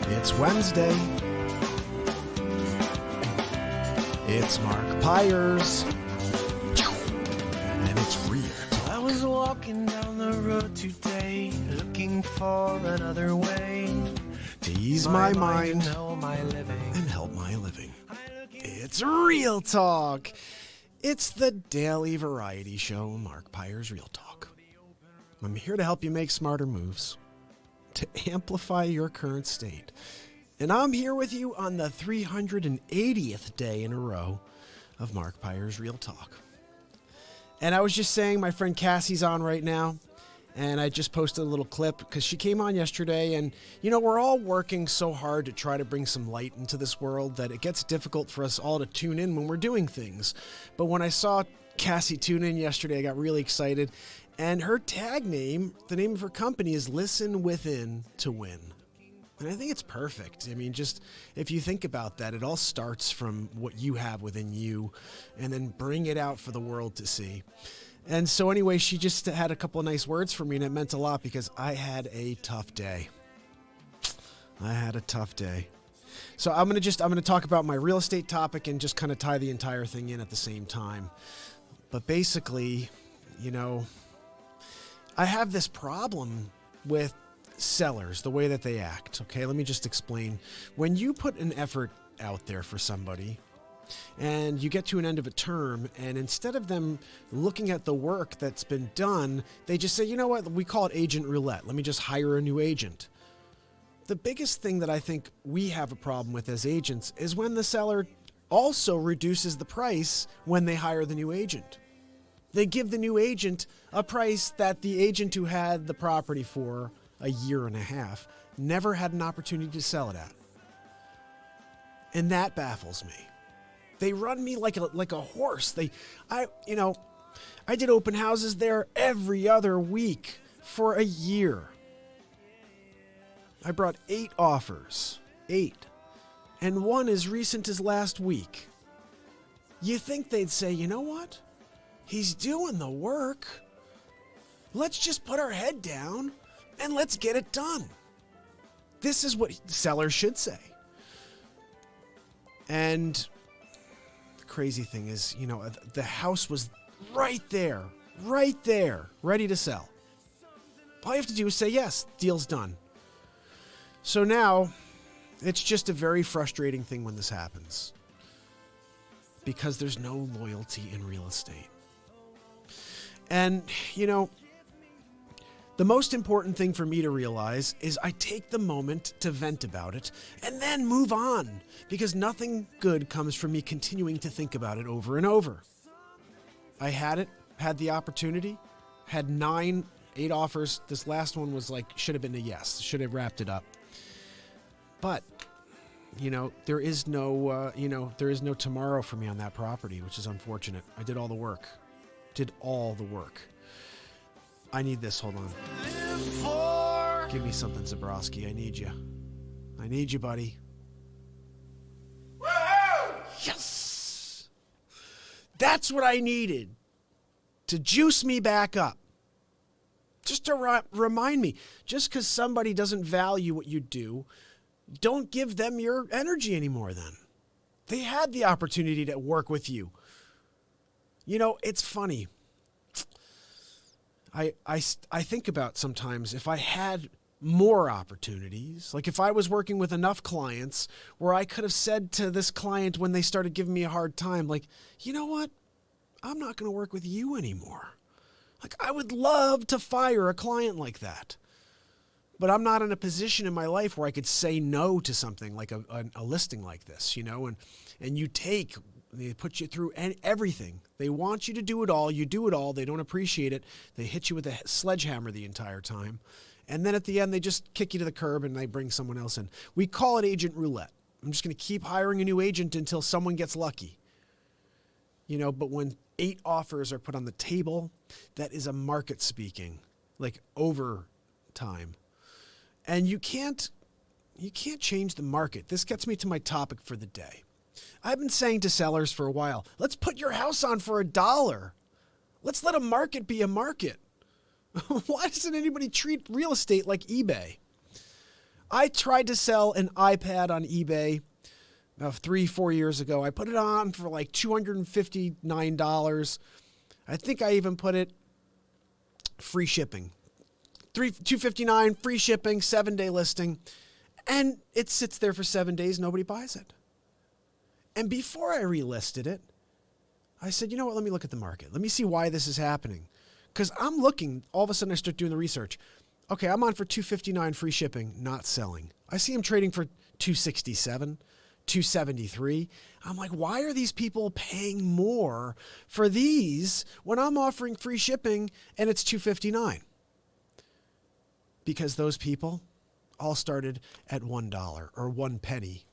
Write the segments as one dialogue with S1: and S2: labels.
S1: It's Wednesday. It's Mark Pyers. And it's real.
S2: I was walking down the road today, looking for another way
S1: To ease my mind
S2: know my living.
S1: and help my living. It's Real Talk. It's the daily variety show, Mark Pyers Real Talk. I'm here to help you make smarter moves, to amplify your current state. And I'm here with you on the 380th day in a row of Mark Pyers Real Talk. And I was just saying, my friend Cassie's on right now, and I just posted a little clip because she came on yesterday. And, you know, we're all working so hard to try to bring some light into this world that it gets difficult for us all to tune in when we're doing things. But when I saw Cassie tune in yesterday, I got really excited. And her tag name, the name of her company, is Listen Within to Win. And I think it's perfect. I mean, just if you think about that, it all starts from what you have within you and then bring it out for the world to see. And so anyway, she just had a couple of nice words for me, and it meant a lot because I had a tough day. So I'm going to talk about my real estate topic and just kind of tie the entire thing in at the same time. But basically, you know, I have this problem with sellers, the way that they act. Okay, let me just explain. When you put an effort out there for somebody and you get to an end of a term, and instead of them looking at the work that's been done, they just say, you know what, we call it agent roulette. Let me just hire a new agent. The biggest thing that I think we have a problem with as agents is when the seller also reduces the price when they hire the new agent. They give the new agent a price that the agent who had the property for a year and a half never had an opportunity to sell it at. And that baffles me. They run me like a horse. I did open houses there every other week for a year. I brought 8 offers. 8. And one as recent as last week. You think they'd say, you know what? He's doing the work. Let's just put our head down and let's get it done. This is what sellers should say. And the crazy thing is, you know, the house was right there, ready to sell. All you have to do is say yes, deal's done. So now it's just a very frustrating thing when this happens because there's no loyalty in real estate. And, you know, the most important thing for me to realize is I take the moment to vent about it and then move on, because nothing good comes from me continuing to think about it over and over. I had the opportunity, had 8 offers. This last one was should have been a yes, should have wrapped it up. But, you know, there is no tomorrow for me on that property, which is unfortunate. I did all the work. I need this. Hold on. Give me something, Zabrowski. I need you, buddy. Woohoo! Yes! That's what I needed to juice me back up. Just to remind me, just because somebody doesn't value what you do, don't give them your energy anymore then. They had the opportunity to work with you. You know, it's funny. I think about sometimes if I had more opportunities, like if I was working with enough clients where I could have said to this client when they started giving me a hard time, like, you know what? I'm not going to work with you anymore. Like, I would love to fire a client like that. But I'm not in a position in my life where I could say no to something like a listing like this, you know, and they put you through everything. They want you to do it all. You do it all. They don't appreciate it. They hit you with a sledgehammer the entire time. And then at the end, they just kick you to the curb and they bring someone else in. We call it agent roulette. I'm just going to keep hiring a new agent until someone gets lucky. You know, but when 8 offers are put on the table, that is a market speaking, like over time. And you can't change the market. This gets me to my topic for the day. I've been saying to sellers for a while, let's put your house on for $1. Let's let a market be a market. Why doesn't anybody treat real estate like eBay? I tried to sell an iPad on eBay 3-4 years ago. I put it on for like $259. I think I even put it free shipping. $259, free shipping, 7-day listing. And it sits there for 7 days. Nobody buys it. And before I relisted it, I said, you know what? Let me look at the market. Let me see why this is happening. Because I'm looking, all of a sudden I start doing the research. Okay, I'm on for $259 free shipping, not selling. I see him trading for $267, $273. I'm like, why are these people paying more for these when I'm offering free shipping and it's $259? Because those people all started at $1 or 1 penny.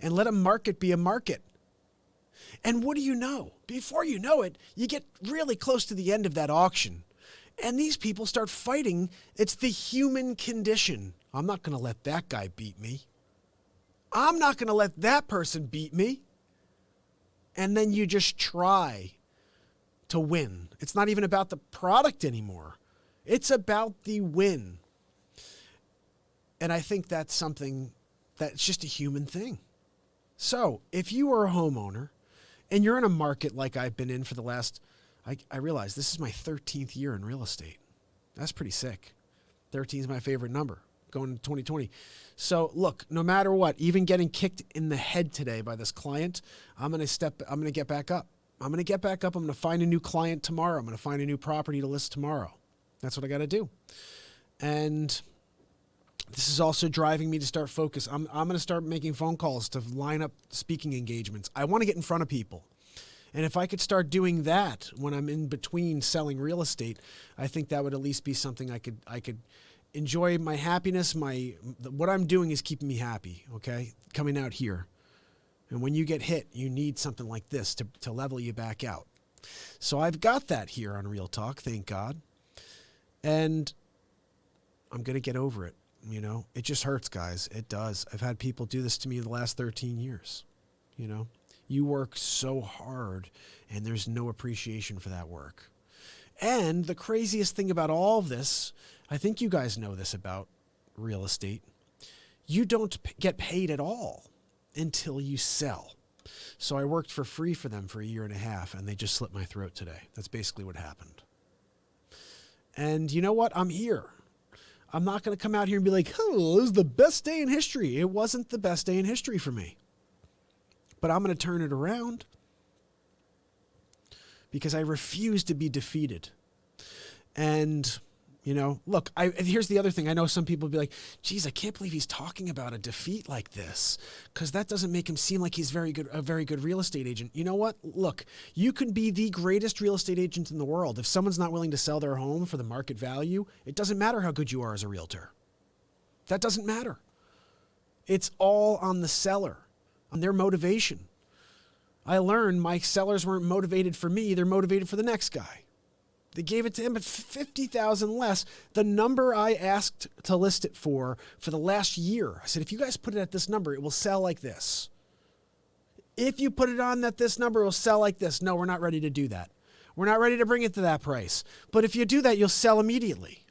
S1: And let a market be a market. And what do you know? Before you know it, you get really close to the end of that auction. And these people start fighting. It's the human condition. I'm not going to let that guy beat me. I'm not going to let that person beat me. And then you just try to win. It's not even about the product anymore. It's about the win. And I think that's something that's just a human thing. So if you are a homeowner and you're in a market like I've been in for the last, I realize this is my 13th year in real estate. That's pretty sick. 13 is my favorite number going into 2020. So look, no matter what, even getting kicked in the head today by this client, I'm going to get back up. I'm going to get back up. I'm going to find a new client tomorrow. I'm going to find a new property to list tomorrow. That's what I got to do. And this is also driving me to start focus. I'm going to start making phone calls to line up speaking engagements. I want to get in front of people. And if I could start doing that when I'm in between selling real estate, I think that would at least be something I could enjoy my happiness. What I'm doing is keeping me happy, okay? Coming out here. And when you get hit, you need something like this to level you back out. So I've got that here on Real Talk, thank God. And I'm going to get over it. You know, it just hurts, guys. It does. I've had people do this to me in the last 13 years. You know, you work so hard and there's no appreciation for that work. And the craziest thing about all of this, I think you guys know this about real estate, you don't get paid at all until you sell. So I worked for free for them for 1.5 years and they just slit my throat today. That's basically what happened. And you know what? I'm here. I'm not going to come out here and be like, oh, it was the best day in history. It wasn't the best day in history for me. But I'm going to turn it around because I refuse to be defeated. And, you know, look, here's the other thing. I know some people will be like, geez, I can't believe he's talking about a defeat like this because that doesn't make him seem like he's a very good real estate agent. You know what? Look, you can be the greatest real estate agent in the world. If someone's not willing to sell their home for the market value, it doesn't matter how good you are as a realtor. That doesn't matter. It's all on the seller, on their motivation. I learned my sellers weren't motivated for me. They're motivated for the next guy. They gave it to him at $50,000 less. The number I asked to list it for the last year. I said, if you guys put it at this number, it will sell like this. If you put it on at this number, it will sell like this. No, we're not ready to do that. We're not ready to bring it to that price. But if you do that, you'll sell immediately.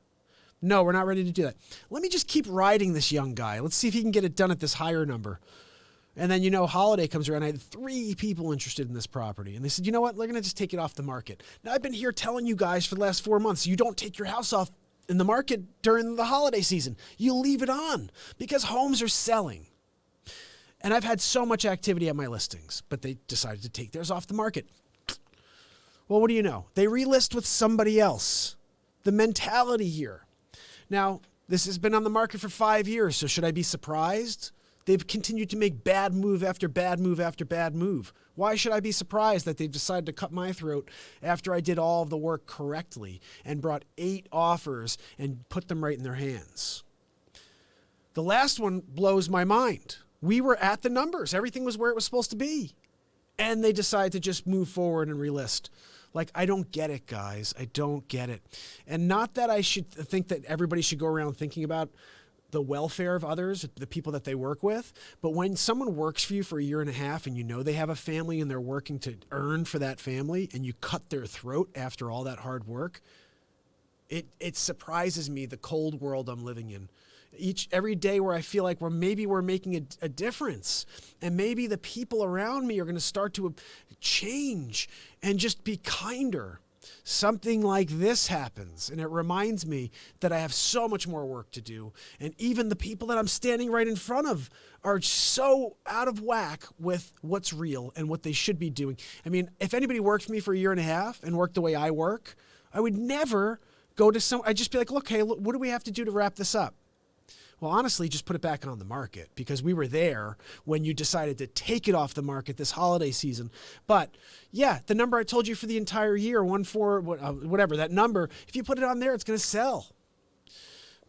S1: No, we're not ready to do that. Let me just keep riding this young guy. Let's see if he can get it done at this higher number. And then, you know, holiday comes around. I had 3 people interested in this property. And they said, you know what? We're going to just take it off the market. Now, I've been here telling you guys for the last 4 months, you don't take your house off in the market during the holiday season. You leave it on because homes are selling. And I've had so much activity at my listings, but they decided to take theirs off the market. Well, what do you know? They relist with somebody else. The mentality here. Now, this has been on the market for 5 years, so should I be surprised? They've continued to make bad move after bad move after bad move. Why should I be surprised that they've decided to cut my throat after I did all of the work correctly and brought 8 offers and put them right in their hands? The last one blows my mind. We were at the numbers. Everything was where it was supposed to be. And they decided to just move forward and relist. Like, I don't get it, guys. I don't get it. And not that I should think that everybody should go around thinking about the welfare of others, the people that they work with. But when someone works for you for 1.5 years and you know they have a family and they're working to earn for that family and you cut their throat after all that hard work, it surprises me the cold world I'm living in. every day where I feel like we're making a difference, and maybe the people around me are going to start to change and just be kinder. Something like this happens, and it reminds me that I have so much more work to do. And even the people that I'm standing right in front of are so out of whack with what's real and what they should be doing. I mean, if anybody worked for me for a year and a half and worked the way I work, I would never go to I'd just be like, look, hey, what do we have to do to wrap this up? Well, honestly, just put it back on the market, because we were there when you decided to take it off the market this holiday season. But yeah, the number I told you for the entire year, whatever, that number, if you put it on there, it's going to sell.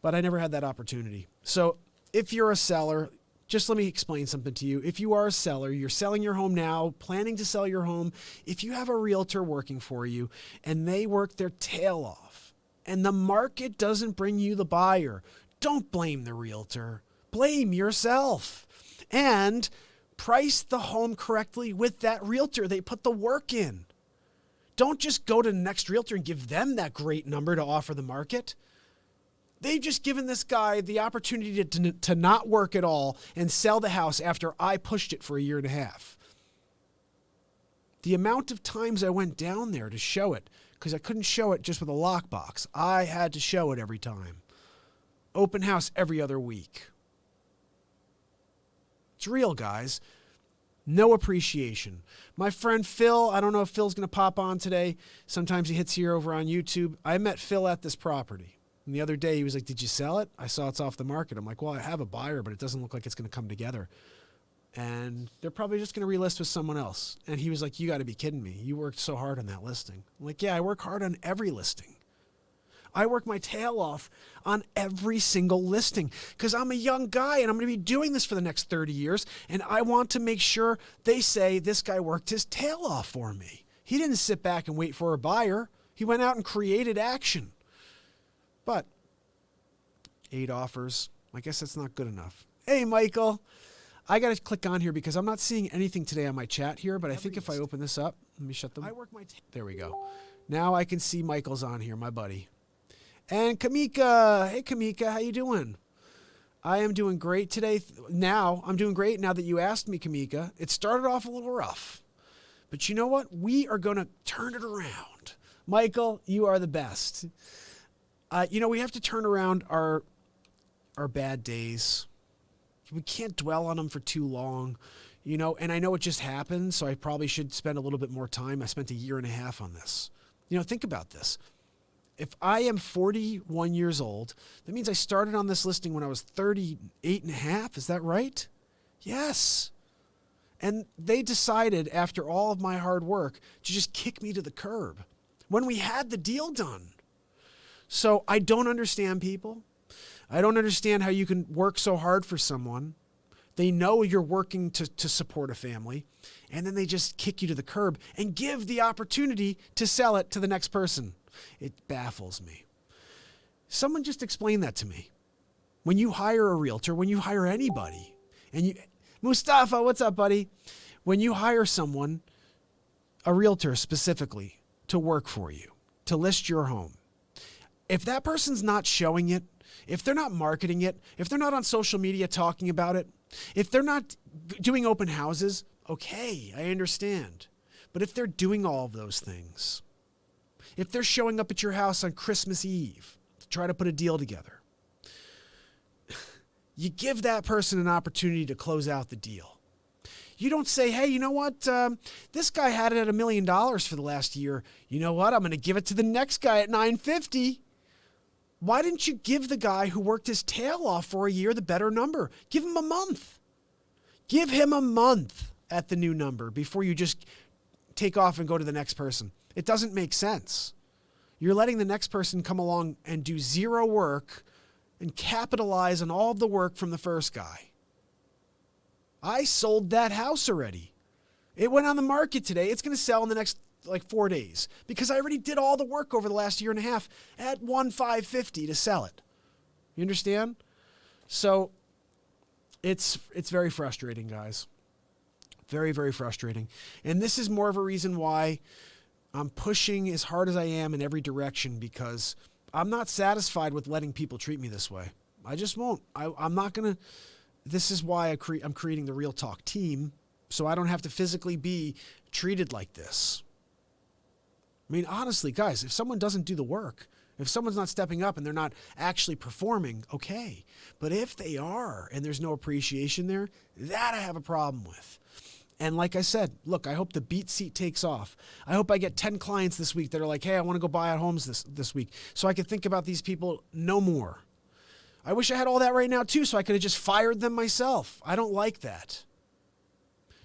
S1: But I never had that opportunity. So if you're a seller, just let me explain something to you. If you are a seller, you're selling your home now, planning to sell your home. If you have a realtor working for you and they work their tail off and the market doesn't bring you the buyer, don't blame the realtor. Blame yourself. And price the home correctly with that realtor. They put the work in. Don't just go to the next realtor and give them that great number to offer the market. They've just given this guy the opportunity to not work at all and sell the house after I pushed it for a year and a half. The amount of times I went down there to show it, because I couldn't show it just with a lockbox. I had to show it every time. Open house every other week. It's real, guys. No appreciation. My friend Phil, I don't know if Phil's going to pop on today. Sometimes he hits here over on YouTube. I met Phil at this property. And the other day he was like, did you sell it? I saw it's off the market. I'm like, well, I have a buyer, but it doesn't look like it's going to come together. And they're probably just going to relist with someone else. And he was like, you got to be kidding me. You worked so hard on that listing. I'm like, yeah, I work hard on every listing. I work my tail off on every single listing because I'm a young guy and I'm going to be doing this for the next 30 years. And I want to make sure they say this guy worked his tail off for me. He didn't sit back and wait for a buyer. He went out and created action. But 8 offers, I guess that's not good enough. Hey, Michael, I got to click on here because I'm not seeing anything today on my chat here, but I think if I open this up, let me shut them. There we go. Now I can see Michael's on here, my buddy. And Kamika, hey Kamika, how you doing? I am doing great today. I'm doing great now that you asked me, Kamika. It started off a little rough, but you know what? We are going to turn it around. Michael, you are the best. We have to turn around our bad days. We can't dwell on them for too long, and I know it just happened, so I probably should spend a little bit more time. I spent a year and a half on this. Think about this. If I am 41 years old, that means I started on this listing when I was 38 and a half. Is that right? Yes. And they decided after all of my hard work to just kick me to the curb when we had the deal done. So I don't understand people. I don't understand how you can work so hard for someone. They know you're working to support a family, and then they just kick you to the curb and give the opportunity to sell it to the next person. It baffles me. Someone just explain that to me. When you hire a realtor, when you hire anybody, Mustafa, what's up, buddy? When you hire someone, a realtor specifically, to work for you, to list your home, if that person's not showing it, if they're not marketing it, if they're not on social media talking about it, if they're not doing open houses, okay, I understand. But if they're doing all of those things, if they're showing up at your house on Christmas Eve to try to put a deal together, you give that person an opportunity to close out the deal. You don't say, hey, you know what? This guy had it at $1 million for the last year. You know what? I'm going to give it to the next guy at $950. Why didn't you give the guy who worked his tail off for a year the better number? Give him a month. Give him a month at the new number before you just take off and go to the next person. It doesn't make sense. You're letting the next person come along and do zero work and capitalize on all of the work from the first guy. I sold that house already. It went on the market today. It's going to sell in the next 4 days because I already did all the work over the last year and a half at $1,550 to sell it. You understand? So it's very frustrating, guys. Very, very frustrating. And this is more of a reason why I'm pushing as hard as I am in every direction, because I'm not satisfied with letting people treat me this way. I just won't. I'm not going to. This is why I'm creating the Real Talk team, so I don't have to physically be treated like this. I mean, honestly, guys, if someone doesn't do the work, if someone's not stepping up and they're not actually performing, okay. But if they are and there's no appreciation there, that I have a problem with. And like I said, look, I hope the beat seat takes off. I hope I get 10 clients this week that are like, hey, I want to go buy out homes this week, so I can think about these people no more. I wish I had all that right now too, so I could have just fired them myself. I don't like that.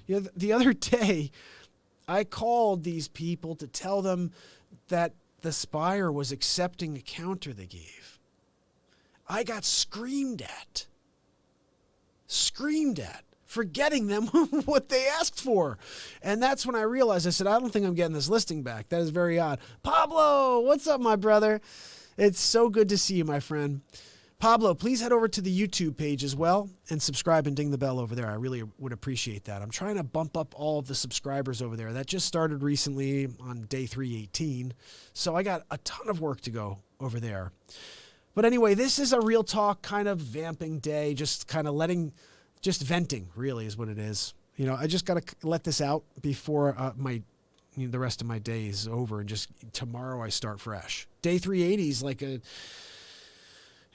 S1: You know, the other day, I called these people to tell them that the Spire was accepting a counter they gave. I got screamed at for getting them what they asked for. And that's when I realized, I said, I don't think I'm getting this listing back. That is very odd. Pablo, what's up, my brother? It's so good to see you, my friend. Pablo, please head over to the YouTube page as well and subscribe and ding the bell over there. I really would appreciate that. I'm trying to bump up all of the subscribers over there. That just started recently on day 318. So I got a ton of work to go over there. But anyway, this is a Real Talk kind of vamping day, just kind of just venting really is what it is. You know, I just got to let this out before the rest of my day is over, and just tomorrow I start fresh. Day 380 is like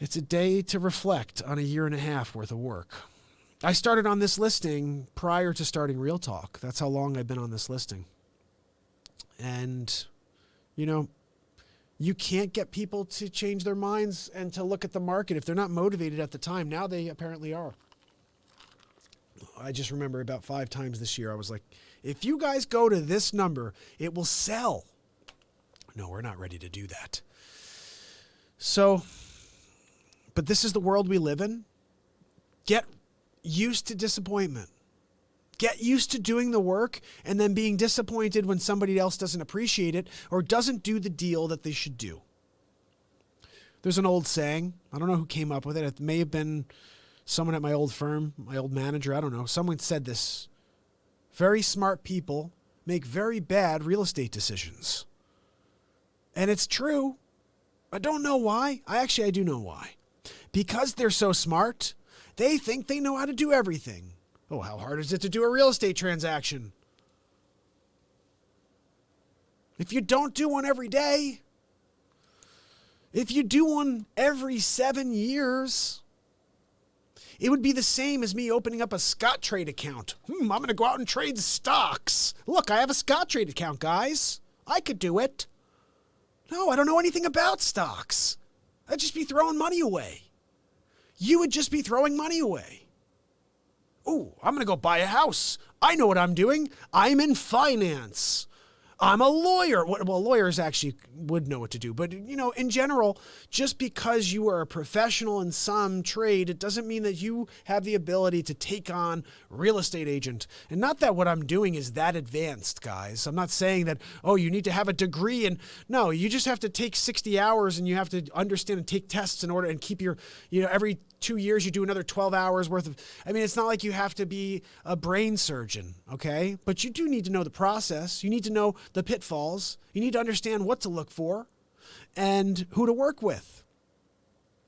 S1: it's a day to reflect on a year and a half worth of work. I started on this listing prior to starting Real Talk. That's how long I've been on this listing. And, you know, you can't get people to change their minds and to look at the market if they're not motivated at the time. Now they apparently are. I just remember about 5 times this year, I was like, if you guys go to this number, it will sell. No, we're not ready to do that. So, but this is the world we live in. Get used to disappointment. Get used to doing the work and then being disappointed when somebody else doesn't appreciate it or doesn't do the deal that they should do. There's an old saying. I don't know who came up with it. It may have been someone at my old firm, my old manager. I don't know. Someone said this. Very smart people make very bad real estate decisions. And it's true. I don't know why. I do know why. Because they're so smart, they think they know how to do everything. Oh, how hard is it to do a real estate transaction? If you don't do one every day, if you do one every 7 years, it would be the same as me opening up a Scottrade account. I'm going to go out and trade stocks. Look, I have a Scottrade account, guys. I could do it. No, I don't know anything about stocks. I'd just be throwing money away. You would just be throwing money away. Ooh, I'm going to go buy a house. I know what I'm doing. I'm in finance. I'm a lawyer. Well, lawyers actually would know what to do. But, you know, in general, just because you are a professional in some trade, it doesn't mean that you have the ability to take on real estate agent. And not that what I'm doing is that advanced, guys. I'm not saying that, oh, you need to have a degree. And no, you just have to take 60 hours and you have to understand and take tests in order and keep your, you know, every 2 years you do another 12 hours worth of, I mean, it's not like you have to be a brain surgeon, okay? But you do need to know the process. You need to know the pitfalls. You need to understand what to look for and who to work with.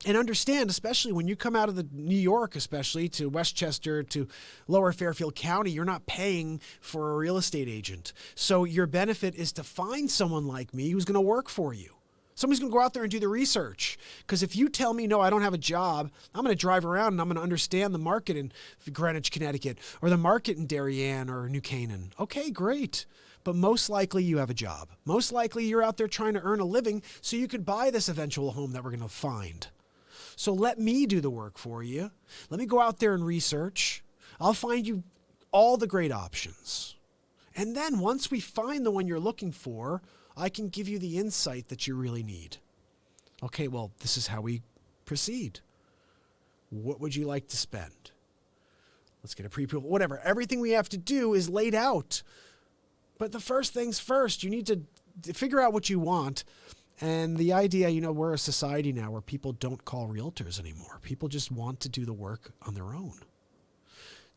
S1: And understand, especially when you come out of the New York, especially to Westchester, to Lower Fairfield County, you're not paying for a real estate agent. So your benefit is to find someone like me who's going to work for you. Somebody's going to go out there and do the research. Because if you tell me, no, I don't have a job, I'm going to drive around and I'm going to understand the market in Greenwich, Connecticut, or the market in Darien or New Canaan. Okay, great. But most likely you have a job. Most likely you're out there trying to earn a living so you could buy this eventual home that we're going to find. So let me do the work for you. Let me go out there and research. I'll find you all the great options. And then once we find the one you're looking for, I can give you the insight that you really need. Okay, well, this is how we proceed. What would you like to spend? Let's get a pre-approval, whatever. Everything we have to do is laid out. But the first things first, you need to figure out what you want. And the idea, you know, we're a society now where people don't call realtors anymore. People just want to do the work on their own.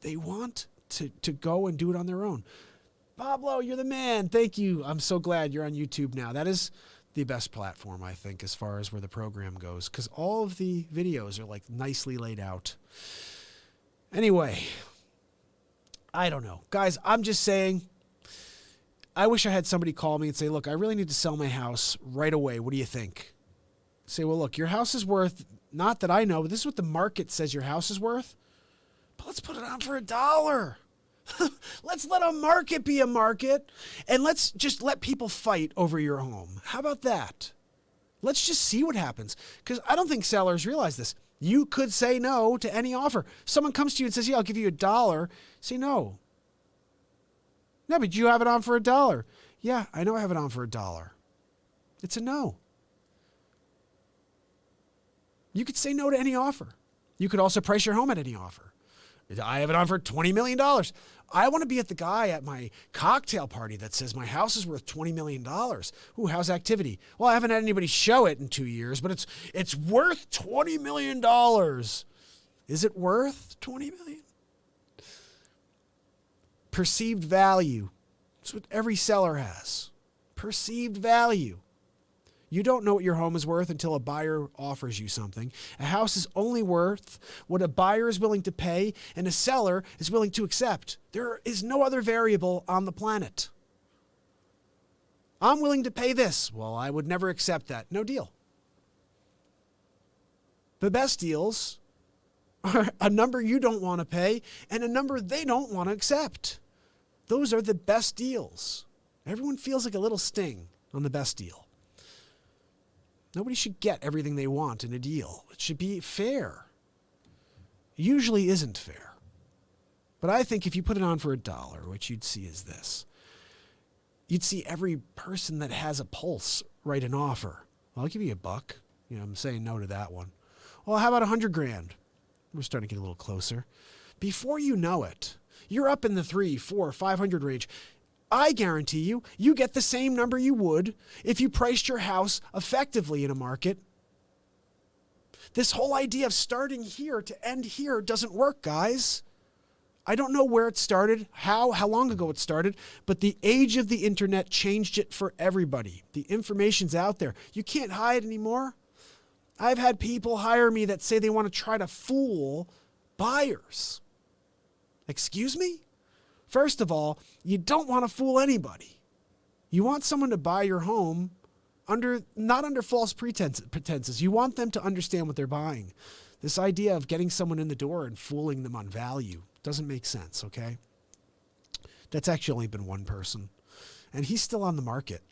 S1: They want to go and do it on their own. Pablo, you're the man. Thank you. I'm so glad you're on YouTube now. That is the best platform, I think, as far as where the program goes, because all of the videos are like nicely laid out. Anyway, I don't know. Guys, I'm just saying, I wish I had somebody call me and say, look, I really need to sell my house right away. What do you think? Say, well, look, your house is worth, not that I know, but this is what the market says your house is worth. But let's put it on for $1. Let's let a market be a market, and let's just let people fight over your home. How about that? Let's just see what happens, because I don't think sellers realize this. You could say no to any offer. Someone comes to you and says, yeah, I'll give you $1. Say no. No, but you have it on for $1. Yeah, I know I have it on for $1. It's a no. You could say no to any offer. You could also price your home at any offer. I have it on for $20 million. I want to be at the guy at my cocktail party that says my house is worth $20 million. Ooh, how's activity? Well, I haven't had anybody show it in 2 years, but it's worth $20 million. Is it worth $20 million? Perceived value. That's what every seller has. Perceived value. You don't know what your home is worth until a buyer offers you something. A house is only worth what a buyer is willing to pay and a seller is willing to accept. There is no other variable on the planet. I'm willing to pay this. Well, I would never accept that. No deal. The best deals are a number you don't want to pay and a number they don't want to accept. Those are the best deals. Everyone feels like a little sting on the best deal. Nobody should get everything they want in a deal. It should be fair. Usually isn't fair. But I think if you put it on for $1, what you'd see is this. You'd see every person that has a pulse write an offer. Well, I'll give you $1. I'm saying no to that one. Well, how about $100,000? We're starting to get a little closer. Before you know it, you're up in the 300, 400, 500 range. I guarantee you, you get the same number you would if you priced your house effectively in a market. This whole idea of starting here to end here doesn't work, guys. I don't know where it started, how long ago it started, but the age of the internet changed it for everybody. The information's out there. You can't hide anymore. I've had people hire me that say they want to try to fool buyers. Excuse me? First of all, you don't want to fool anybody. You want someone to buy your home not under false pretenses. You want them to understand what they're buying. This idea of getting someone in the door and fooling them on value doesn't make sense, okay? That's actually only been one person, and he's still on the market.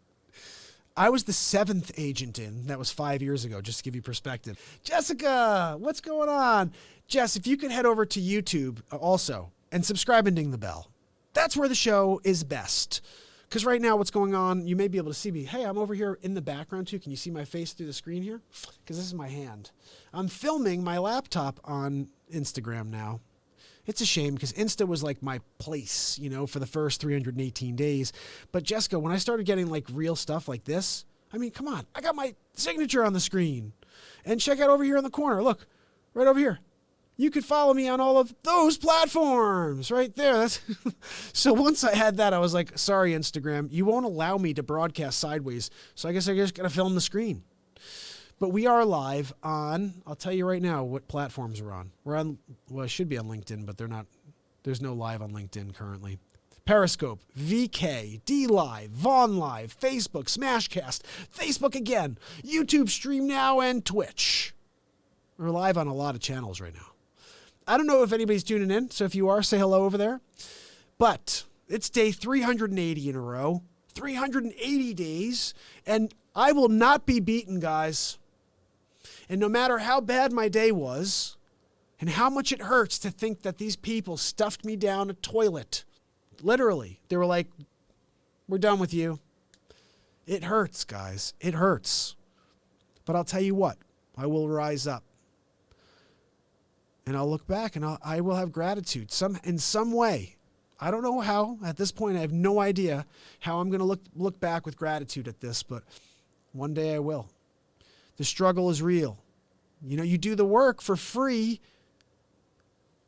S1: I was the 7th agent in. That was 5 years ago, just to give you perspective. Jessica, what's going on? Jess, if you could head over to YouTube also and subscribe and ding the bell. That's where the show is best. Because right now what's going on, you may be able to see me. Hey, I'm over here in the background too. Can you see my face through the screen here? Because this is my hand. I'm filming my laptop on Instagram now. It's a shame because Insta was like my place, for the first 318 days. But Jessica, when I started getting like real stuff like this, I mean, come on. I got my signature on the screen. And check out over here in the corner. Look, right over here. You could follow me on all of those platforms right there. So once I had that, I was like, sorry, Instagram, you won't allow me to broadcast sideways. So I guess I just got to film the screen. But we are live on, I'll tell you right now what platforms we're on. We're on, well, it should be on LinkedIn, but there's no live on LinkedIn currently. Periscope, VK, DLive, Vaughn Live, Facebook, Smashcast, Facebook again, YouTube Stream Now, and Twitch. We're live on a lot of channels right now. I don't know if anybody's tuning in, so if you are, say hello over there. But it's day 380 in a row, 380 days, and I will not be beaten, guys. And no matter how bad my day was, and how much it hurts to think that these people stuffed me down a toilet, literally, they were like, we're done with you. It hurts, guys. It hurts. But I'll tell you what, I will rise up. And I'll look back and I will have gratitude in some way. I don't know how. At this point, I have no idea how I'm going to look back with gratitude at this, but one day I will. The struggle is real. You do the work for free.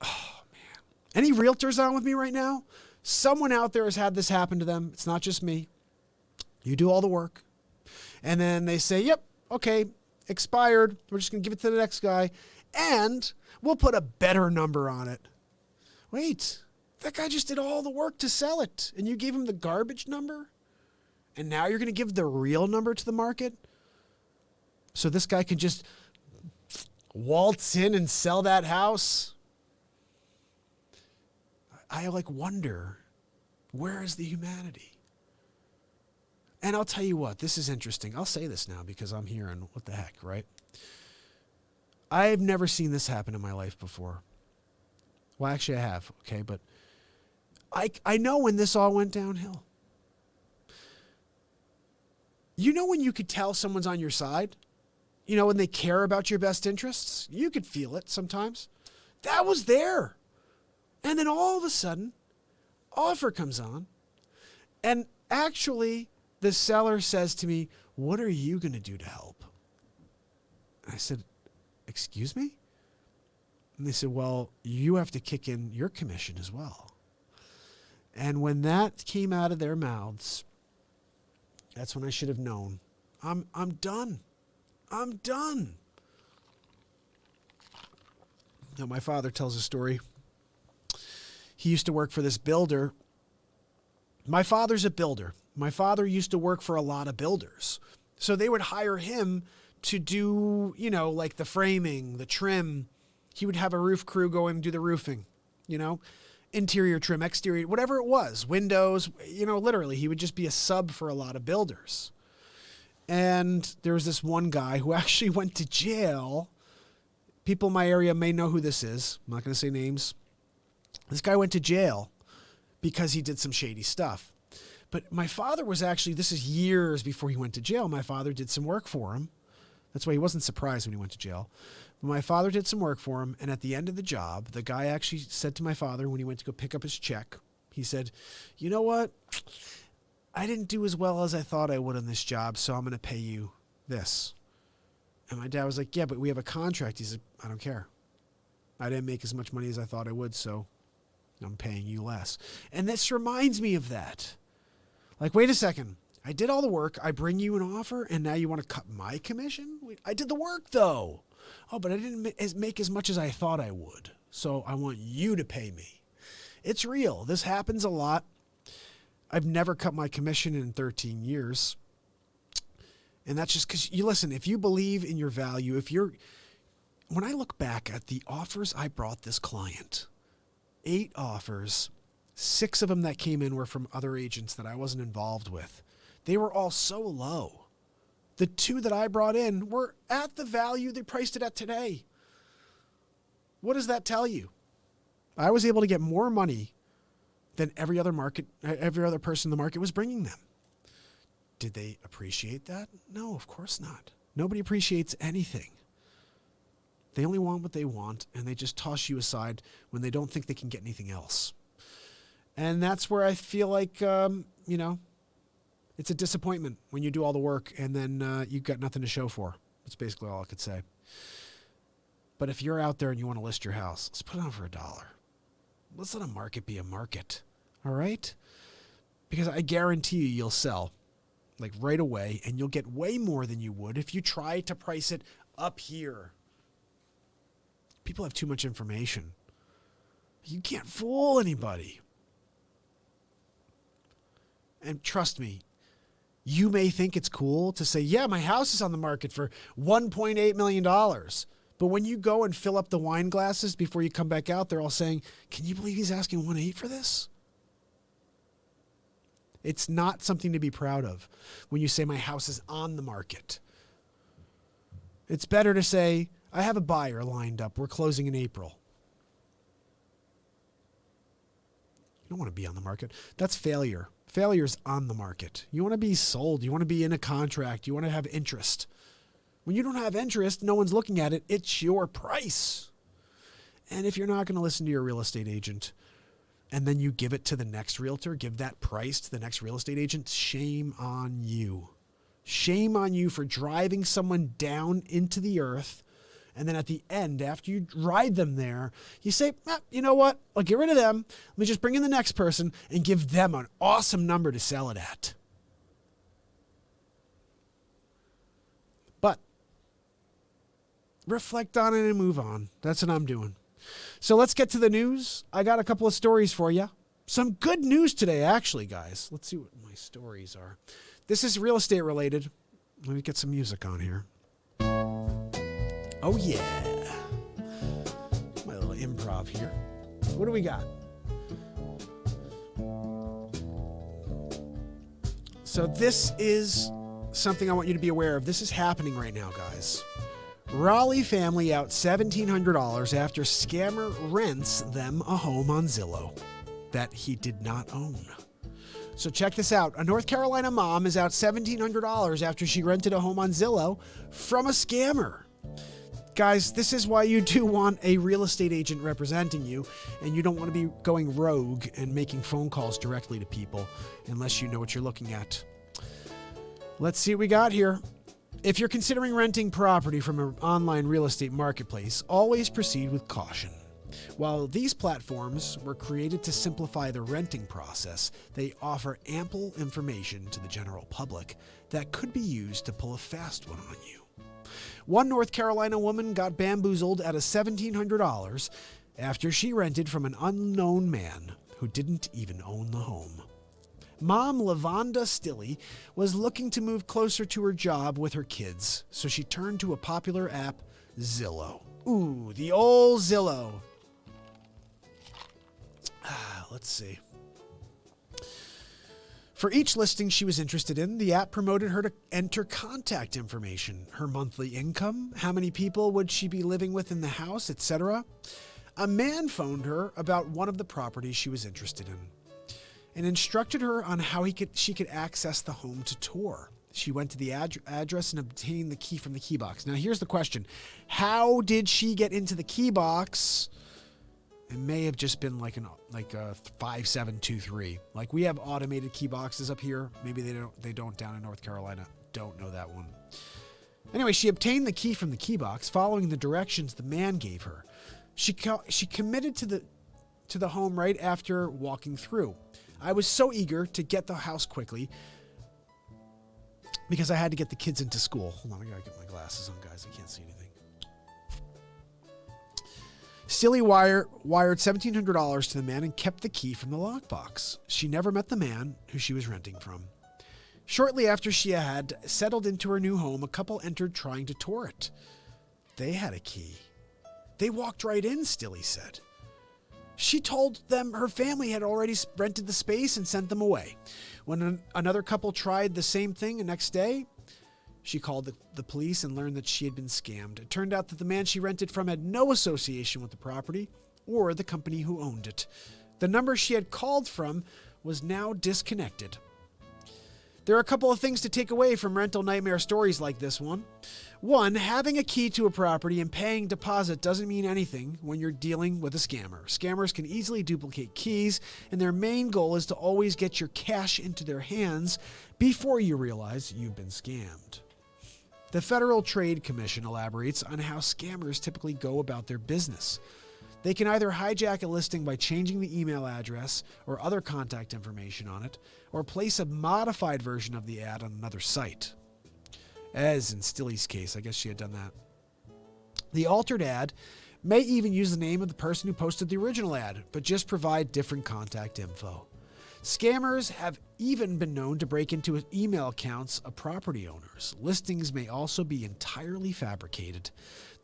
S1: Oh, man. Any realtors on with me right now? Someone out there has had this happen to them. It's not just me. You do all the work. And then they say, yep, okay, expired. We're just going to give it to the next guy. And we'll put a better number on it. Wait, that guy just did all the work to sell it. And you gave him the garbage number? And now you're going to give the real number to the market? So this guy can just waltz in and sell that house? I wonder, where is the humanity? And I'll tell you what, this is interesting. I'll say this now because I'm here and what the heck, right? I've never seen this happen in my life before. Well, actually I have, okay? But I know when this all went downhill. You know when you could tell someone's on your side? You know when they care about your best interests? You could feel it sometimes. That was there. And then all of a sudden, offer comes on. And actually, the seller says to me, what are you going to do to help? I said, excuse me? And they said, well, you have to kick in your commission as well. And when that came out of their mouths, that's when I should have known. I'm done. I'm done. Now, my father tells a story. He used to work for this builder. My father's a builder. My father used to work for a lot of builders. So they would hire him to do, like the framing, the trim. He would have a roof crew go in and do the roofing, interior trim, exterior, whatever it was, windows, literally he would just be a sub for a lot of builders. And there was this one guy who actually went to jail. People in my area may know who this is. I'm not going to say names. This guy went to jail because he did some shady stuff. But my father was actually, this is years before he went to jail. My father did some work for him. That's why he wasn't surprised when he went to jail. But my father did some work for him. And at the end of the job, the guy actually said to my father when he went to go pick up his check, he said, you know what? I didn't do as well as I thought I would on this job, so I'm going to pay you this. And my dad was like, yeah, but we have a contract. He said, I don't care. I didn't make as much money as I thought I would, so I'm paying you less. And this reminds me of that. Like, wait a second. I did all the work. I bring you an offer, and now you want to cut my commission? I did the work, though. Oh, but I didn't make as much as I thought I would, so I want you to pay me. It's real. This happens a lot. I've never cut my commission in 13 years. And that's just because, listen, if you believe in your value, when I look back at the offers I brought this client, 8 offers, 6 of them that came in were from other agents that I wasn't involved with. They were all so low. The 2 that I brought in were at the value they priced it at today. What does that tell you? I was able to get more money than every other person in the market was bringing them. Did they appreciate that? No, of course not. Nobody appreciates anything. They only want what they want, and they just toss you aside when they don't think they can get anything else. And that's where I feel like, it's a disappointment when you do all the work and then you've got nothing to show for. That's basically all I could say. But if you're out there and you want to list your house, let's put it on for $1. Let's let a market be a market. All right? Because I guarantee you'll sell like right away, and you'll get way more than you would if you try to price it up here. People have too much information. You can't fool anybody. And trust me, you may think it's cool to say, yeah, my house is on the market for $1.8 million. But when you go and fill up the wine glasses before you come back out, they're all saying, can you believe he's asking 1.8 for this? It's not something to be proud of when you say my house is on the market. It's better to say, I have a buyer lined up. We're closing in April. You don't want to be on the market. That's failure. Failure's on the market. You want to be sold. You want to be in a contract. You want to have interest. When you don't have interest, no one's looking at it. It's your price. And if you're not going to listen to your real estate agent, and then you give it to the next realtor, give that price to the next real estate agent, shame on you. Shame on you for driving someone down into the earth. And then at the end, after you ride them there, you say, you know what? I'll get rid of them. Let me just bring in the next person and give them an awesome number to sell it at. reflect on it and move on. That's what I'm doing. So let's get to the news. I got a couple of stories for you. Some good news today, actually, guys. Let's see what my stories are. This is real estate related. Let me get some music on here. Oh, yeah. My little improv here. What do we got? So this is something I want you to be aware of. This is happening right now, guys. Raleigh family out $1,700 after scammer rents them a home on Zillow that he did not own. So check this out. A North Carolina mom is out $1,700 after she rented a home on Zillow from a scammer. Guys, this is why you do want a real estate agent representing you, and you don't want to be going rogue and making phone calls directly to people unless you know what you're looking at. Let's see what we got here. If you're considering renting property from an online real estate marketplace, always proceed with caution. While these platforms were created to simplify the renting process, they offer ample information to the general public that could be used to pull a fast one on you. One North Carolina woman got bamboozled out of $1,700 after she rented from an unknown man who didn't even own the home. Mom Lavonda Stilley was looking to move closer to her job with her kids, so she turned to a popular app, Zillow. Ooh, the old Zillow. Let's see. For each listing she was interested in, the app promoted her to enter contact information, her monthly income, how many people would she be living with in the house, etc. A man phoned her about one of the properties she was interested in and instructed her on how she could access the home to tour. She went to the address and obtained the key from the key box. Now here's the question. How did she get into the key box? It may have just been like a 5723. Like we have automated key boxes up here. Maybe they don't down in North Carolina. Don't know that one. Anyway, she obtained the key from the key box, following the directions the man gave her. She committed to the home right after walking through. I was so eager to get the house quickly because I had to get the kids into school. Hold on, I gotta get my glasses on, guys. I can't see anything. Stilley wired $1,700 to the man and kept the key from the lockbox. She never met the man who she was renting from. Shortly after she had settled into her new home, a couple entered trying to tour it. They had a key. They walked right in, Stilley said. She told them her family had already rented the space and sent them away. When another couple tried the same thing the next day, she called the police and learned that she had been scammed. It turned out that the man she rented from had no association with the property or the company who owned it. The number she had called from was now disconnected. There are a couple of things to take away from rental nightmare stories like this one. One, having a key to a property and paying deposit doesn't mean anything when you're dealing with a scammer. Scammers can easily duplicate keys, and their main goal is to always get your cash into their hands before you realize you've been scammed. The Federal Trade Commission elaborates on how scammers typically go about their business. They can either hijack a listing by changing the email address or other contact information on it, or place a modified version of the ad on another site. As in Stilley's case, I guess she had done that. The altered ad may even use the name of the person who posted the original ad, but just provide different contact info. Scammers have even been known to break into email accounts of property owners. Listings may also be entirely fabricated.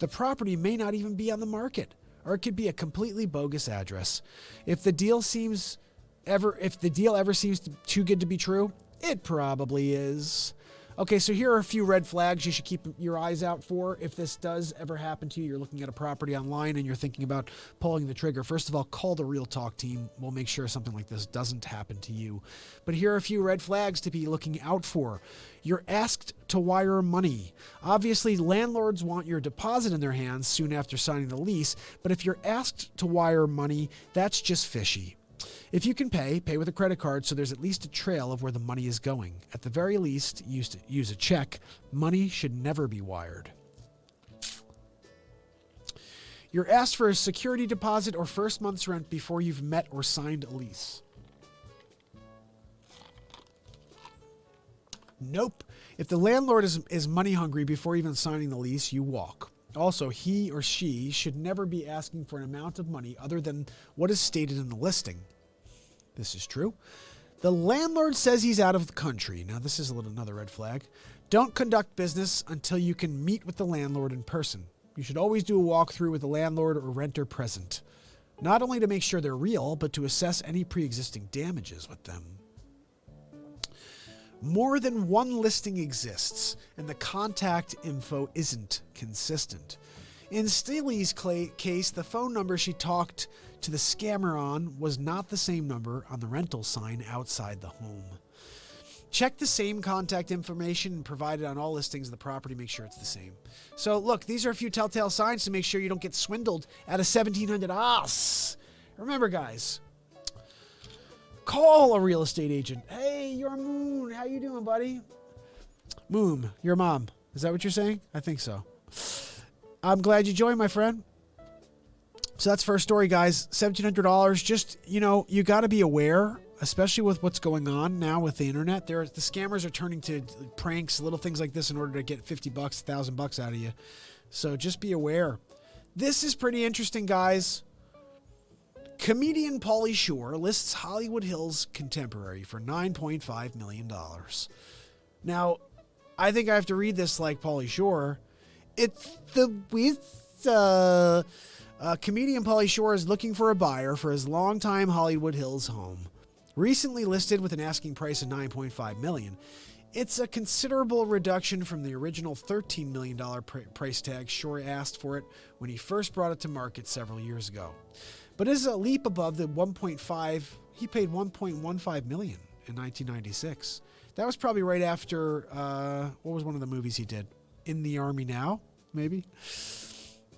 S1: The property may not even be on the market, or it could be a completely bogus address. If the deal ever seems too good to be true, it probably is. Okay, so here are a few red flags you should keep your eyes out for if this does ever happen to you. You're looking at a property online and you're thinking about pulling the trigger. First of all, call the Real Talk team. We'll make sure something like this doesn't happen to you. But here are a few red flags to be looking out for. You're asked to wire money. Obviously, landlords want your deposit in their hands soon after signing the lease, but if you're asked to wire money, that's just fishy. If you can pay with a credit card so there's at least a trail of where the money is going. At the very least, use a check. Money should never be wired. You're asked for a security deposit or first month's rent before you've met or signed a lease. Nope. If the landlord is money hungry before even signing the lease, you walk. Also, he or she should never be asking for an amount of money other than what is stated in the listing. This is true. The landlord says he's out of the country. Now, this is another red flag. Don't conduct business until you can meet with the landlord in person. You should always do a walkthrough with the landlord or renter present, not only to make sure they're real, but to assess any pre-existing damages with them. More than one listing exists, and the contact info isn't consistent. In Staley's case, the phone number she talked to the scammer on was not the same number on the rental sign outside the home. Check the same contact information provided on all listings of the property. Make sure it's the same. So, look, these are a few telltale signs to make sure you don't get swindled at a $1,700. Remember, guys, call a real estate agent. Hey, you're Moon. How you doing, buddy? Moon, your mom. Is that what you're saying? I think so. I'm glad you joined, my friend. So that's first story, guys. $1,700. Just, you got to be aware, especially with what's going on now with the internet. The scammers are turning to pranks, little things like this in order to get $50, $1,000 out of you. So just be aware. This is pretty interesting, guys. Comedian Pauly Shore lists Hollywood Hills Contemporary for $9.5 million. Now, I think I have to read this like Pauly Shore. Comedian Pauly Shore is looking for a buyer for his longtime Hollywood Hills home. Recently listed with an asking price of $9.5 million. It's a considerable reduction from the original $13 million price tag Shore asked for it when he first brought it to market several years ago. But it is a leap above the he paid $1.15 million in 1996. That was probably right after, what was one of the movies he did? In the Army Now, maybe?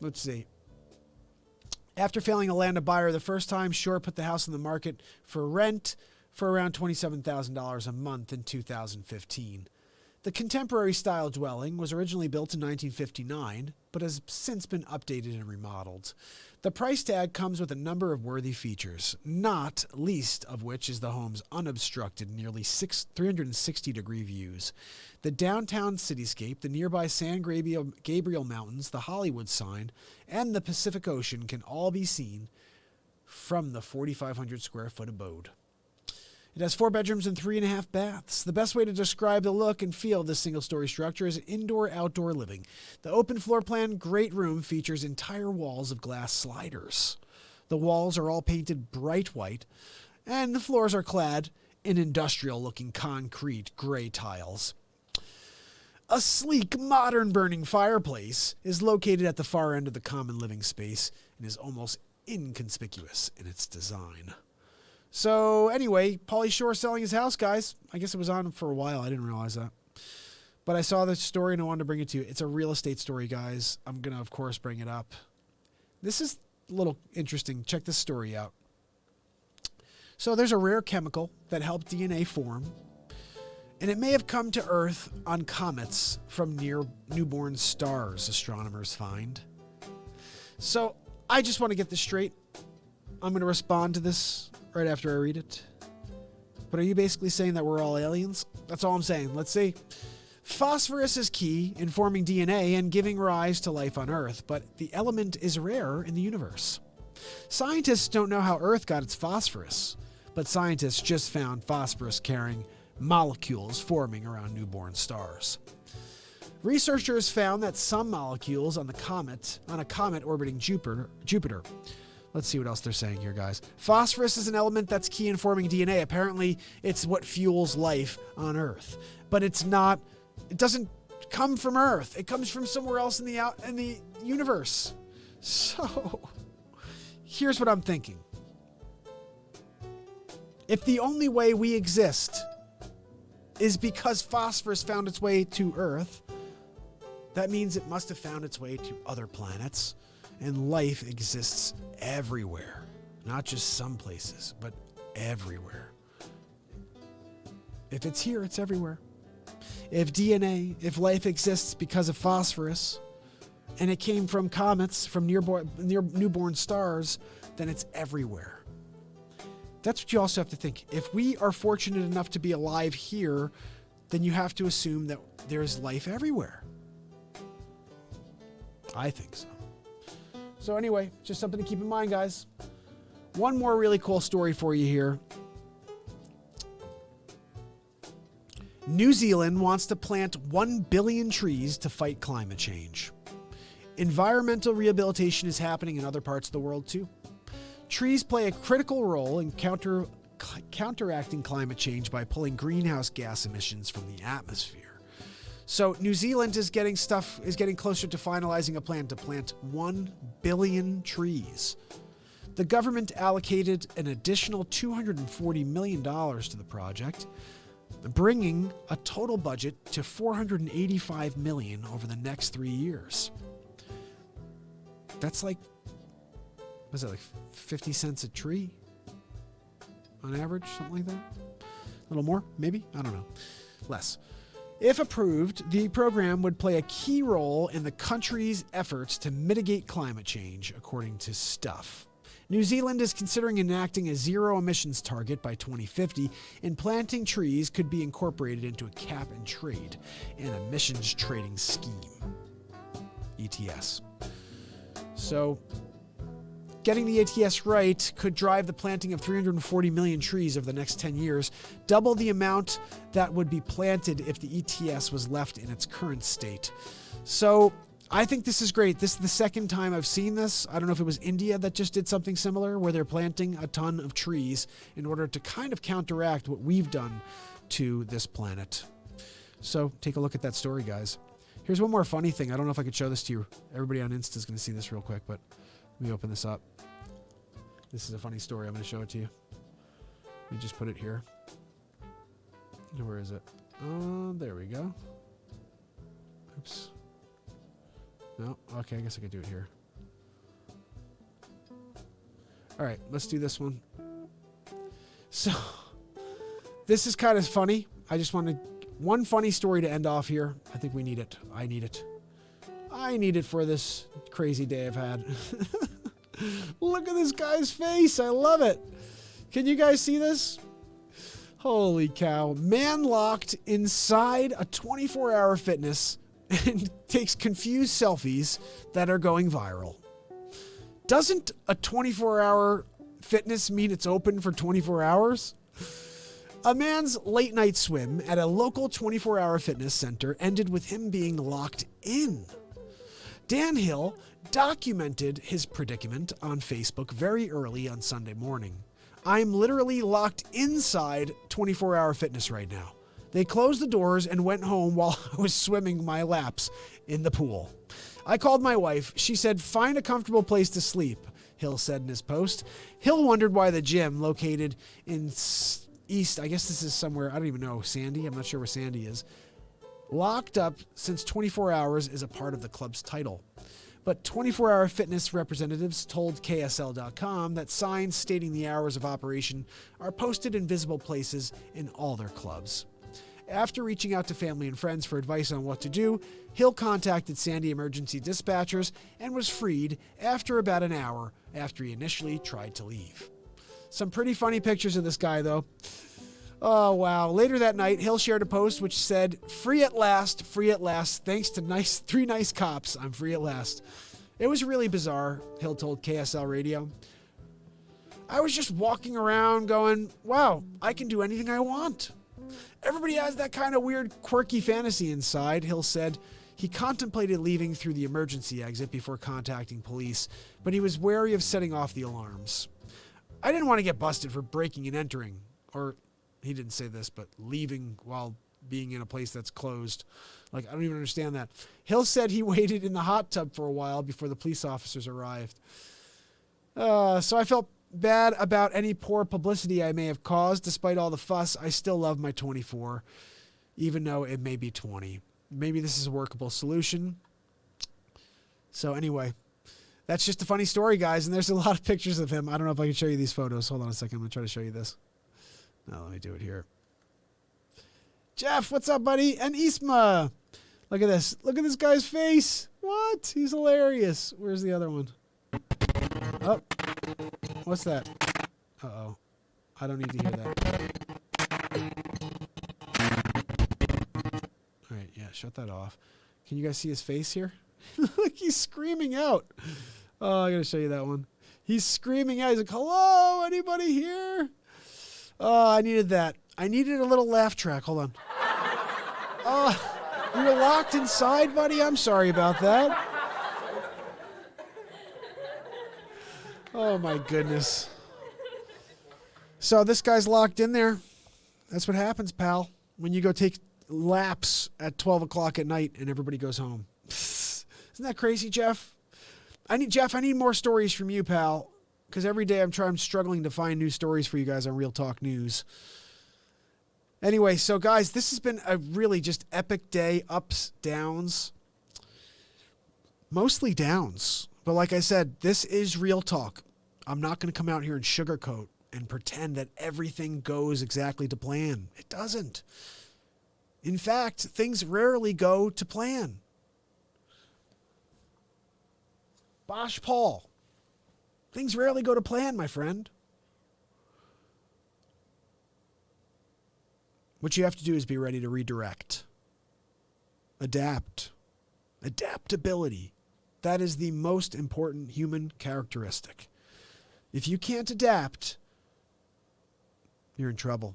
S1: Let's see. After failing to land a buyer the first time, Shore put the house on the market for rent for around $27,000 a month in 2015. The contemporary-style dwelling was originally built in 1959, but has since been updated and remodeled. The price tag comes with a number of worthy features, not least of which is the home's unobstructed, nearly 360-degree views. The downtown cityscape, the nearby San Gabriel Mountains, the Hollywood sign, and the Pacific Ocean can all be seen from the 4,500 square foot abode. It has 4 bedrooms and 3.5 baths. The best way to describe the look and feel of this single-story structure is indoor-outdoor living. The open floor plan great room features entire walls of glass sliders. The walls are all painted bright white, and the floors are clad in industrial-looking concrete gray tiles. A sleek, modern burning fireplace is located at the far end of the common living space and is almost inconspicuous in its design. So anyway, Pauly Shore selling his house, guys. I guess it was on for a while. I didn't realize that. But I saw the story and I wanted to bring it to you. It's a real estate story, guys. I'm going to, of course, bring it up. This is a little interesting. Check this story out. So there's a rare chemical that helped DNA form, and it may have come to Earth on comets from near newborn stars, astronomers find. So I just want to get this straight. I'm going to respond to this right after I read it. But are you basically saying that we're all aliens? That's all I'm saying. Let's see. Phosphorus is key in forming DNA and giving rise to life on Earth, but the element is rare in the universe. Scientists don't know how Earth got its phosphorus, but scientists just found phosphorus-carrying molecules forming around newborn stars. Researchers found that some molecules on a comet orbiting Jupiter. Let's see what else they're saying here, guys. Phosphorus is an element that's key in forming DNA. Apparently, it's what fuels life on Earth. But it doesn't come from Earth. It comes from somewhere else in the universe. So, here's what I'm thinking. If the only way we exist is because phosphorus found its way to Earth, that means it must have found its way to other planets. And life exists everywhere. Not just some places, but everywhere. If it's here, it's everywhere. If life exists because of phosphorus, and it came from comets, from newborn stars, then it's everywhere. That's what you also have to think. If we are fortunate enough to be alive here, then you have to assume that there's life everywhere. I think so. So anyway, just something to keep in mind, guys. One more really cool story for you here. New Zealand wants to plant 1 billion trees to fight climate change. Environmental rehabilitation is happening in other parts of the world too. Trees play a critical role in counteracting climate change by pulling greenhouse gas emissions from the atmosphere. So New Zealand is getting closer to finalizing a plan to plant 1 billion trees. The government allocated an additional $240 million to the project, bringing a total budget to $485 million over the next 3 years. That's like, was it like 50 cents a tree on average, something like that? A little more, maybe? I don't know. Less. If approved, the program would play a key role in the country's efforts to mitigate climate change, according to Stuff. New Zealand is considering enacting a zero emissions target by 2050, and planting trees could be incorporated into a cap and trade, an emissions trading scheme. ETS. So, getting the ETS right could drive the planting of 340 million trees over the next 10 years, double the amount that would be planted if the ETS was left in its current state. So I think this is great. This is the second time I've seen this. I don't know if it was India that just did something similar, where they're planting a ton of trees in order to kind of counteract what we've done to this planet. So take a look at that story, guys. Here's one more funny thing. I don't know if I could show this to you. Everybody on Insta is going to see this real quick, but let me open this up. This is a funny story. I'm going to show it to you. Let me just put it here. Where is it? There we go. Oops. No? Okay, I guess I could do it here. All right, let's do this one. So, this is kind of funny. I just wanted one funny story to end off here. I think we need it. I need it. I need it for this crazy day I've had. Look at this guy's face. I love it. Can you guys see this? Holy cow. Man locked inside a 24-hour fitness and takes confused selfies that are going viral. Doesn't a 24-hour fitness mean it's open for 24 hours? A man's late night swim at a local 24-hour fitness center ended with him being locked in. Dan Hill documented his predicament on Facebook very early on Sunday morning. I'm literally locked inside 24-hour fitness right now. They closed the doors and went home while I was swimming my laps in the pool. I called my wife. She said, find a comfortable place to sleep, Hill said in his post. Hill wondered why the gym, located in East, I guess this is somewhere, I don't even know, Sandy? I'm not sure where Sandy is. Locked up since 24 hours is a part of the club's title. But 24-hour fitness representatives told KSL.com that signs stating the hours of operation are posted in visible places in all their clubs. After reaching out to family and friends for advice on what to do, Hill contacted Sandy emergency dispatchers and was freed after about an hour after he initially tried to leave. Some pretty funny pictures of this guy, though. Oh, wow. Later that night, Hill shared a post which said, free at last, thanks to three nice cops, I'm free at last. It was really bizarre, Hill told KSL Radio. I was just walking around going, wow, I can do anything I want. Everybody has that kind of weird, quirky fantasy inside, Hill said. He contemplated leaving through the emergency exit before contacting police, but he was wary of setting off the alarms. I didn't want to get busted for breaking and entering, or he didn't say this, but leaving while being in a place that's closed. Like, I don't even understand that. Hill said he waited in the hot tub for a while before the police officers arrived. So I felt bad about any poor publicity I may have caused. Despite all the fuss, I still love my 24, even though it may be 20. Maybe this is a workable solution. So anyway, that's just a funny story, guys. And there's a lot of pictures of him. I don't know if I can show you these photos. Hold on a second. I'm going to try to show you this. Now, let me do it here. Jeff, what's up, buddy? And Isma. Look at this. Look at this guy's face. What? He's hilarious. Where's the other one? Oh. What's that? Uh-oh. I don't need to hear that. All right, yeah, shut that off. Can you guys see his face here? Like he's screaming out. Oh, I got to show you that one. He's screaming out. He's like, hello, anybody here? Oh, I needed that. I needed a little laugh track. Hold on. Oh, you're locked inside, buddy? I'm sorry about that. Oh, my goodness. So this guy's locked in there. That's what happens, pal, when you go take laps at 12 o'clock at night and everybody goes home. Isn't that crazy, Jeff? I need more stories from you, pal, because every day I'm struggling to find new stories for you guys on Real Talk News. Anyway, so guys, this has been a really just epic day, ups, downs, mostly downs. But like I said, this is Real Talk. I'm not going to come out here and sugarcoat and pretend that everything goes exactly to plan. It doesn't. In fact, things rarely go to plan. Bosh Paul. Things rarely go to plan, my friend. What you have to do is be ready to redirect. Adapt. Adaptability. That is the most important human characteristic. If you can't adapt, you're in trouble.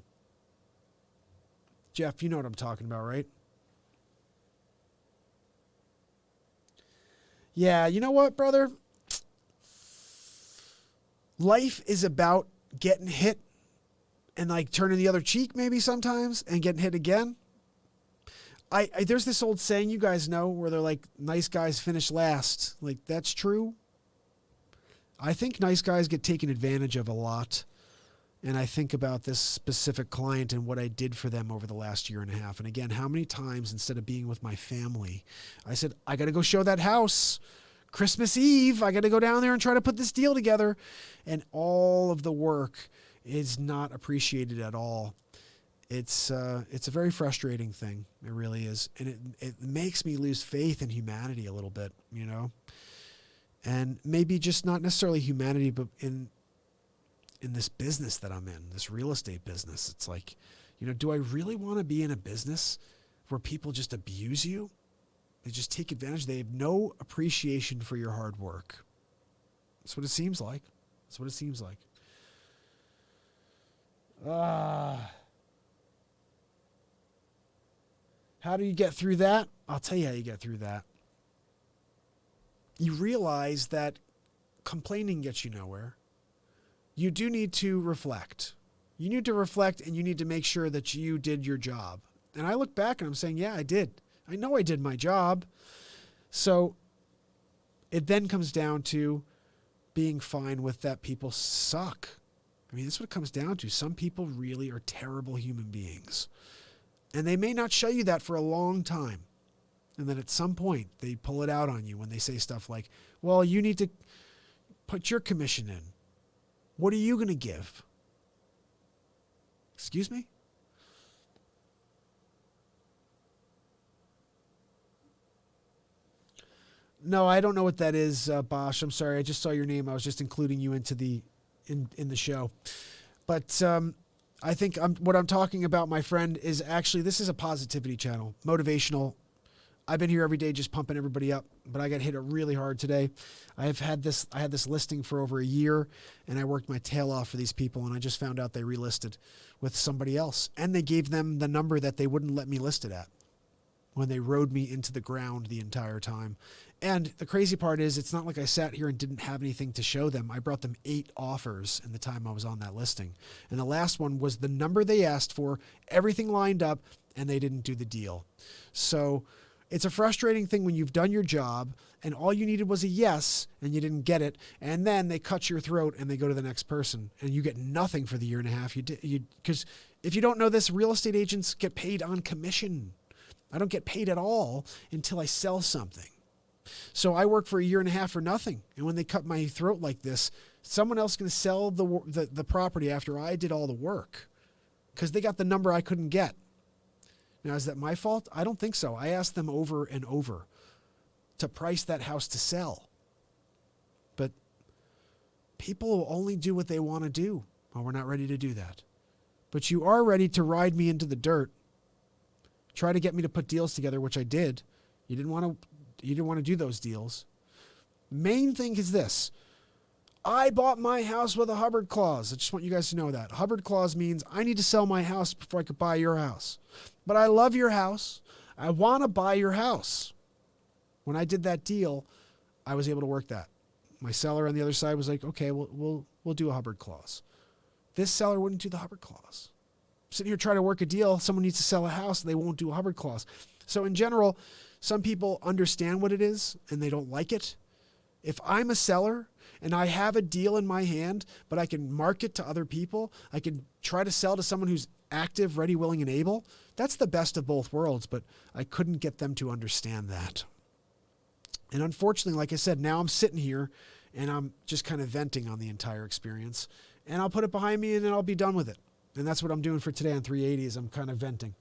S1: Jeff, you know what I'm talking about, right? Yeah, you know what, brother? Life is about getting hit and like turning the other cheek maybe sometimes and getting hit again. There's this old saying you guys know where they're like, nice guys finish last. Like, that's true. I think nice guys get taken advantage of a lot. And I think about this specific client and what I did for them over the last year and a half. And again, how many times instead of being with my family, I said, I got to go show that house. Christmas Eve, I got to go down there and try to put this deal together. And all of the work is not appreciated at all. It's a very frustrating thing. It really is. And it makes me lose faith in humanity a little bit, you know. And maybe just not necessarily humanity, but in this business that I'm in, this real estate business. It's like, you know, do I really want to be in a business where people just abuse you? They just take advantage. They have no appreciation for your hard work. That's what it seems like. That's what it seems like. How do you get through that? I'll tell you how you get through that. You realize that complaining gets you nowhere. You do need to reflect. You need to reflect and you need to make sure that you did your job. And I look back and I'm saying, yeah, I did. I know I did my job. So it then comes down to being fine with that people suck. I mean, that's what it comes down to. Some people really are terrible human beings. And they may not show you that for a long time. And then at some point, they pull it out on you when they say stuff like, well, you need to put your commission in. What are you going to give? Excuse me? No, I don't know what that is, Bosch. I'm sorry. I just saw your name. I was just including you into the in the show. But I think what I'm talking about, my friend, is actually, this is a positivity channel, motivational. I've been here every day just pumping everybody up, but I got hit really hard today. I had this listing for over a year, and I worked my tail off for these people, and I just found out they relisted with somebody else. And they gave them the number that they wouldn't let me list it at when they rode me into the ground the entire time. And the crazy part is, it's not like I sat here and didn't have anything to show them. I brought them 8 offers in the time I was on that listing. And the last one was the number they asked for, everything lined up, and they didn't do the deal. So it's a frustrating thing when you've done your job and all you needed was a yes and you didn't get it. And then they cut your throat and they go to the next person and you get nothing for the year and a half. Because if you don't know this, real estate agents get paid on commission. I don't get paid at all until I sell something. So I work for a year and a half for nothing. And when they cut my throat like this, someone else is going to sell the property after I did all the work because they got the number I couldn't get. Now, is that my fault? I don't think so. I asked them over and over to price that house to sell. But people will only do what they want to do. Well, we're not ready to do that. But you are ready to ride me into the dirt. Try to get me to put deals together, which I did. You didn't want to didn't want to do those deals. Main thing is this. I bought my house with a Hubbard clause. I just want you guys to know that. Hubbard clause means I need to sell my house before I could buy your house. But I love your house. I want to buy your house. When I did that deal, I was able to work that. My seller on the other side was like, okay, we'll do a Hubbard clause. This seller wouldn't do the Hubbard clause. I'm sitting here trying to work a deal. Someone needs to sell a house. They won't do a Hubbard clause. So in general, some people understand what it is and they don't like it. If I'm a seller and I have a deal in my hand, but I can market to other people, I can try to sell to someone who's active, ready, willing, and able, that's the best of both worlds, but I couldn't get them to understand that. And unfortunately, like I said, now I'm sitting here and I'm just kind of venting on the entire experience, and I'll put it behind me and then I'll be done with it. And that's what I'm doing for today on 380 is I'm kind of venting.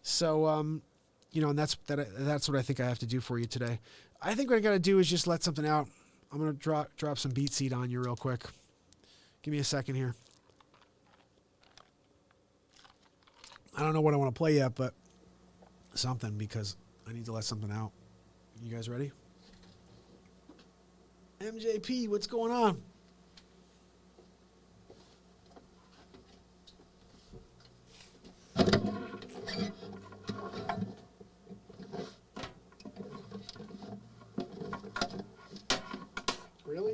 S1: So, and that's what I think I have to do for you today. I think what I got to do is just let something out. I'm going to drop some beat seed on you real quick. Give me a second here. I don't know what I want to play yet, but something, because I need to let something out. You guys ready? MJP, what's going on? Really?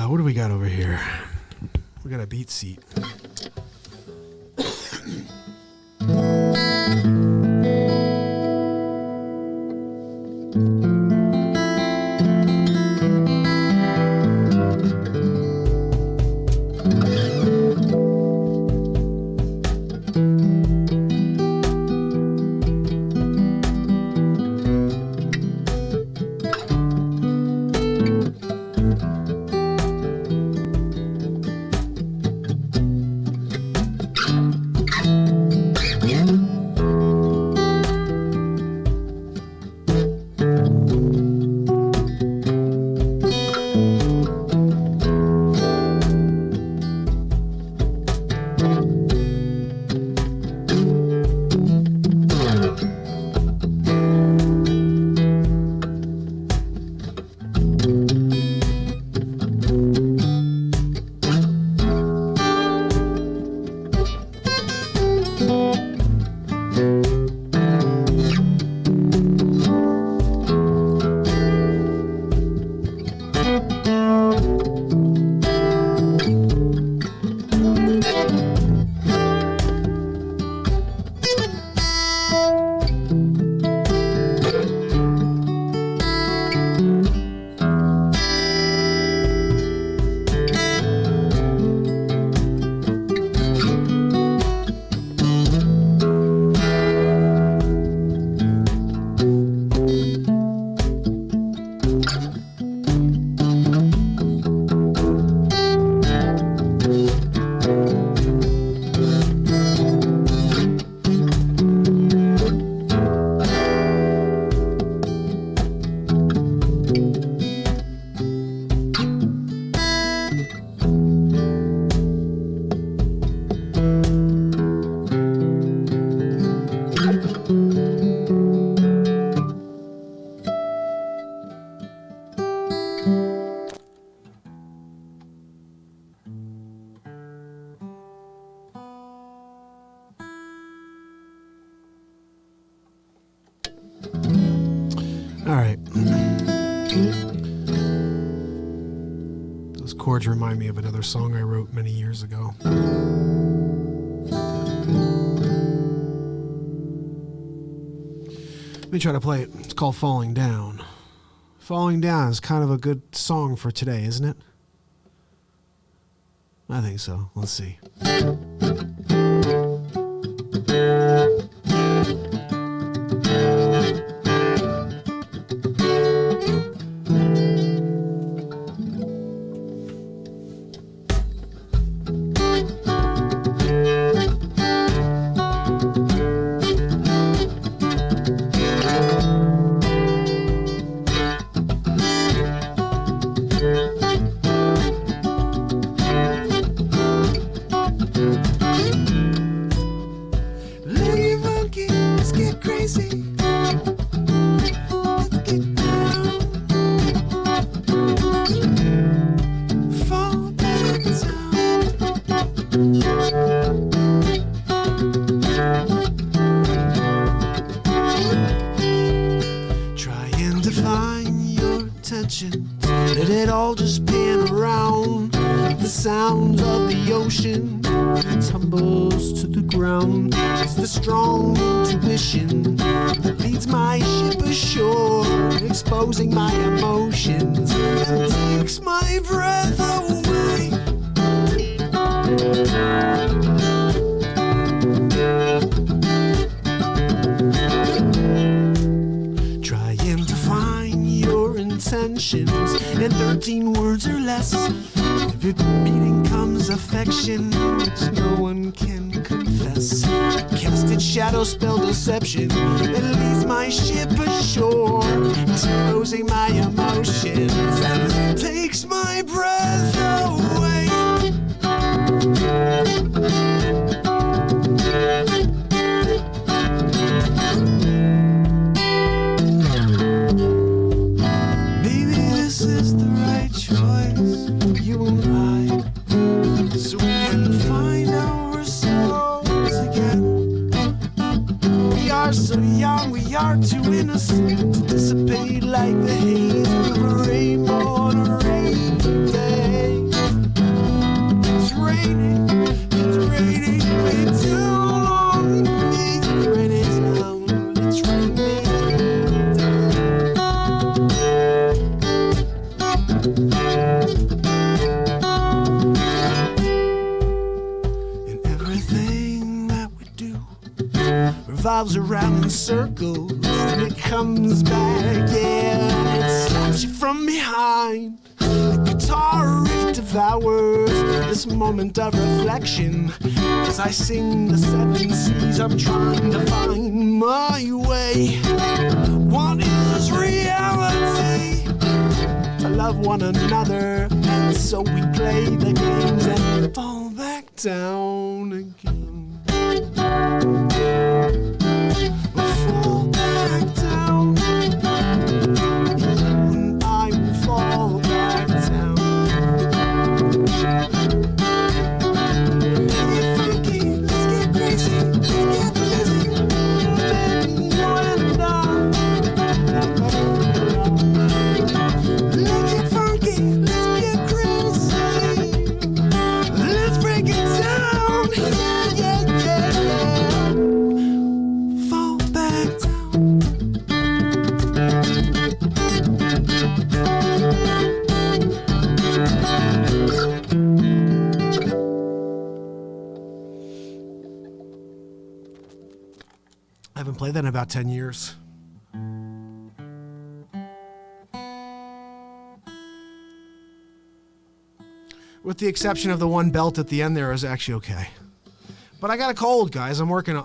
S1: What do we got over here? We got a beat seat. All right. Those chords remind me of another song I wrote many years ago. Let me try to play it. It's called Falling Down. Falling Down is kind of a good song for today, isn't it? I think so. Let's see. Trying to find your attention, let it all just pan around. The sounds of the ocean tumbles to the ground. It's the strong intuition that leads my ship ashore, exposing my emotions and takes my breath away. Trying to find your intentions in 13 words or less. With meaning comes affection, which no one can confess. Casted shadow spell deception, it leads my ship ashore, exposing my emotions and takes my breath away. Maybe this is the right choice for you and I, so we can find ourselves again. We are so young, we are too innocent to dissipate like the haze of a rainbow on a rainy day. It's raining way too long. It's raining down, it's raining and everything that we do revolves around in circles, and it comes back, yeah, and it slaps you from behind. The guitar riff devours this moment of reflection. As I sing the seven seas, I'm trying to find my way. What is reality? To love one another, and so we play the games and fall back down again. Fall back down. You and I will fall back down. Let's get funky, let's get crazy, let's get busy. You and I. Let's get funky, let's get crazy. Let's break it down. Yeah, yeah, yeah. Fall back down. I haven't played that in about 10 years. With the exception of the one belt at the end there is actually okay. But I got a cold, guys. I'm working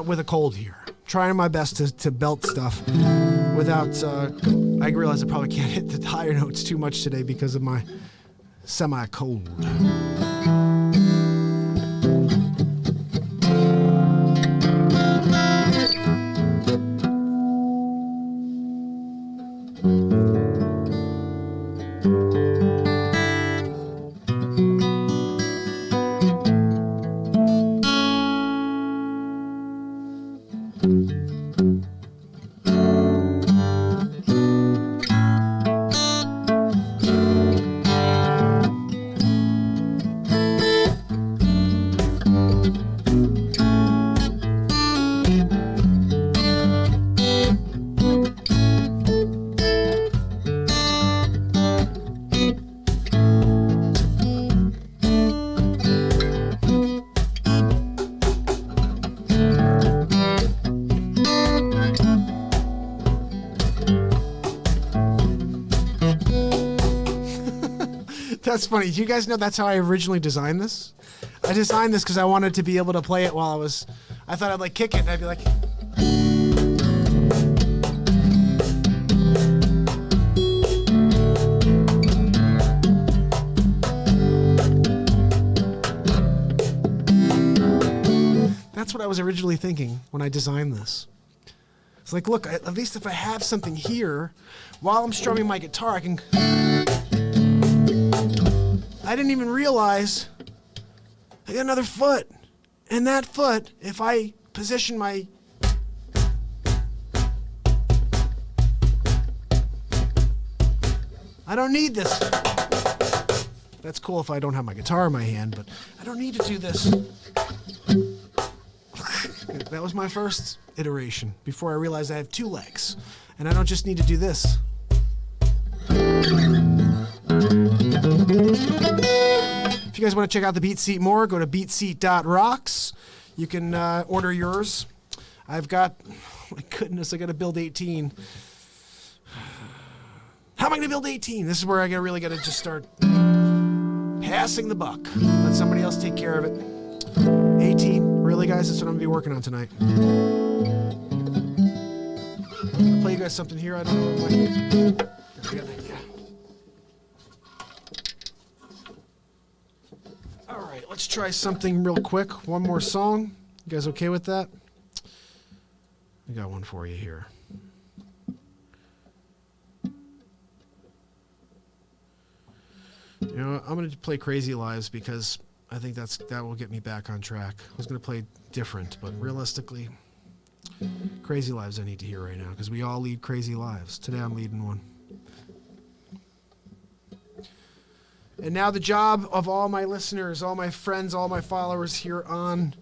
S1: with a cold here. Trying my best to belt stuff without I realize I probably can't hit the higher notes too much today because of my semi-cold. That's funny. Do you guys know that's how I originally designed this? I designed this because I wanted to be able to play it while I thought I'd like kick it and I'd be like... That's what I was originally thinking when I designed this. It's like, look, at least if I have something here, while I'm strumming my guitar, I can... I didn't even realize I got another foot. And that foot, if I position my... I don't need this. That's cool if I don't have my guitar in my hand, but I don't need to do this. That was my first iteration before I realized I have two legs. And I don't just need to do this. If you guys want to check out the Beat Seat more, go to beatseat.rocks. You can order yours. I've got, oh my goodness, I got to build 18. How am I going to build 18? This is where I really got to just start passing the buck. Let somebody else take care of it. 18, really, guys? That's what I'm going to be working on tonight. I'll play you guys something here. I don't know. I got an idea. All right, let's try something real quick. One more song. You guys okay with that? I got one for you here. You know, I'm going to play Crazy Lives because I think that will get me back on track. I was going to play different, but realistically, Crazy Lives I need to hear right now because we all lead crazy lives. Today I'm leading one. And now the job of all my listeners, all my friends, all my followers here on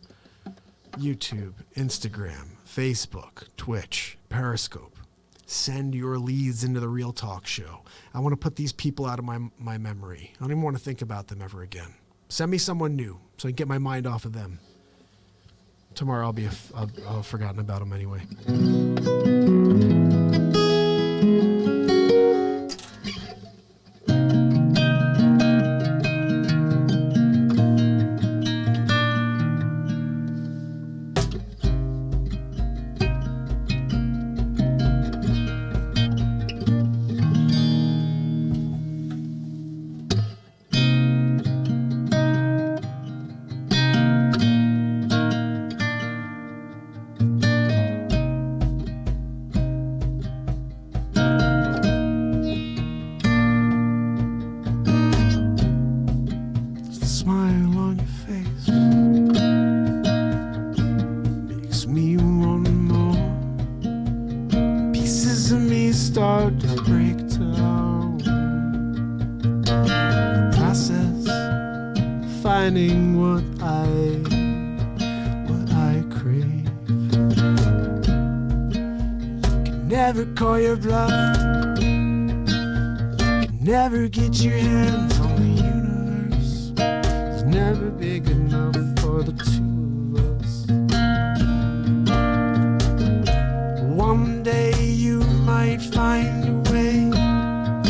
S1: YouTube, Instagram, Facebook, Twitch, Periscope. Send your leads into the Real Talk Show. I want to put these people out of my memory. I don't even want to think about them ever again. Send me someone new so I can get my mind off of them. Tomorrow I'll have forgotten about them anyway. Finding what I crave. You can never call your bluff. You can never get your hands on the universe. It's never big enough for the two of us. One day you might find a way,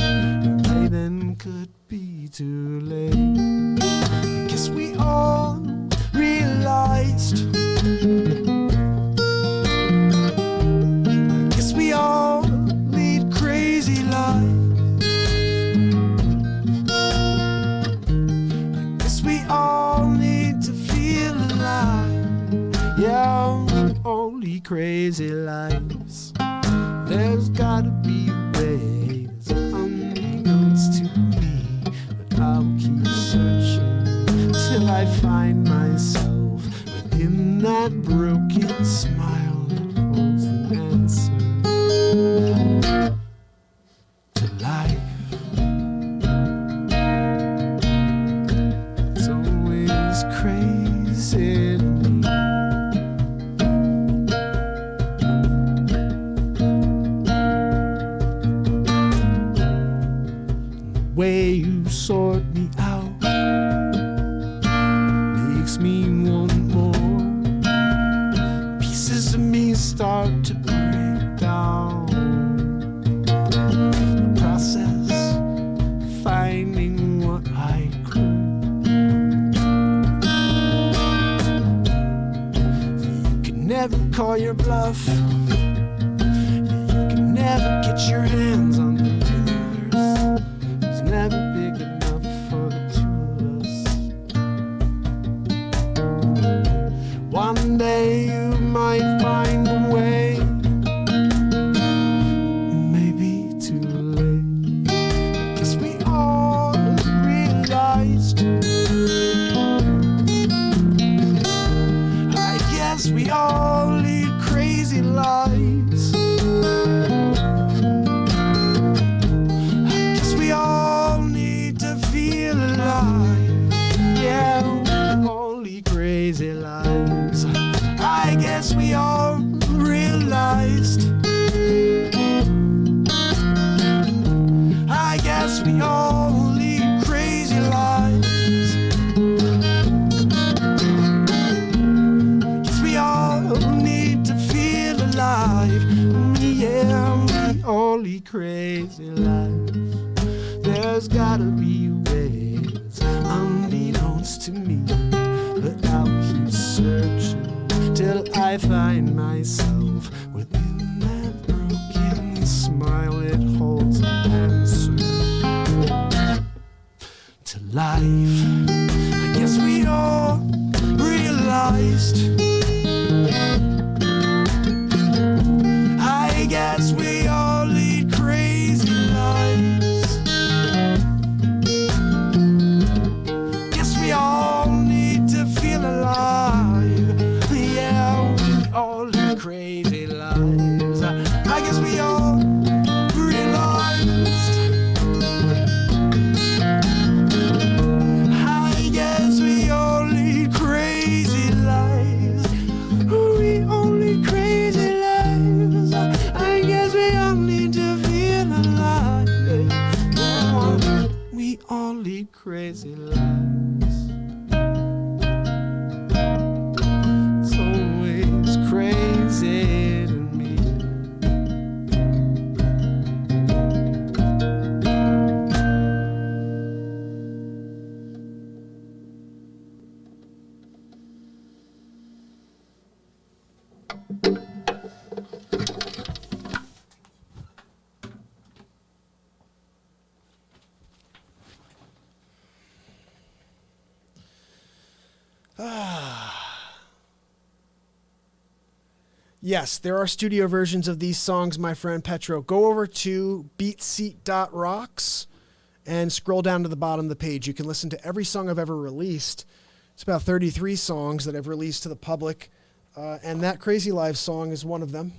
S1: and by then could be too late. We all realized, I guess we all lead crazy lives. I guess we all need to feel alive. Yeah, we all lead crazy lives. There's gotta be a way that's unbeknownst to me, but I'll keep searching till I find myself within that broken smile that holds the answer to life. It's always crazy to me. The way you sort me out makes me want more. Pieces of me start to break down. The process, finding what I could. You can never call your bluff. You can never get your hands on the universe. It's never big enough for the two of us. One day you might find a way. Maybe too late. I guess we all realized, all lead crazy lives. I guess we all need to feel alive. Yeah, we all lead crazy lives. I guess we all realized. I guess we all lead crazy lives. We all need to feel alive. Yeah, we all lead crazy lives. There's gotta be ways unbeknownst to me, but I'll keep searching till I find myself within that broken smile. It holds an answer to life. I guess we all realized. I guess we all lead crazy lives. Guess we all need to feel alive. Yeah, we all lead crazy lives. I guess we all realized. I guess we all lead crazy lives. We all lead crazy lives. I guess we all need to feel alive. We all lead crazy lives. It's always crazy to me. Yes, there are studio versions of these songs, my friend Petro. Go over to beatseat.rocks and scroll down to the bottom of the page. You can listen to every song I've ever released. It's about 33 songs that I've released to the public, and that Crazy Live song is one of them.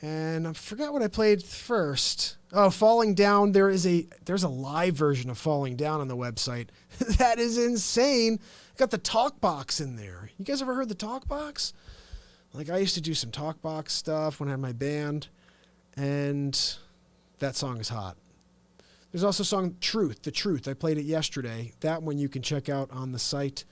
S1: And I forgot what I played first. Oh, Falling Down. There's a live version of Falling Down on the website. That is insane. Got the talk box in there. You guys ever heard the talk box? Like, I used to do some talk box stuff when I had my band, and that song is hot. There's also a song, Truth, The Truth. I played it yesterday. That one you can check out on the site,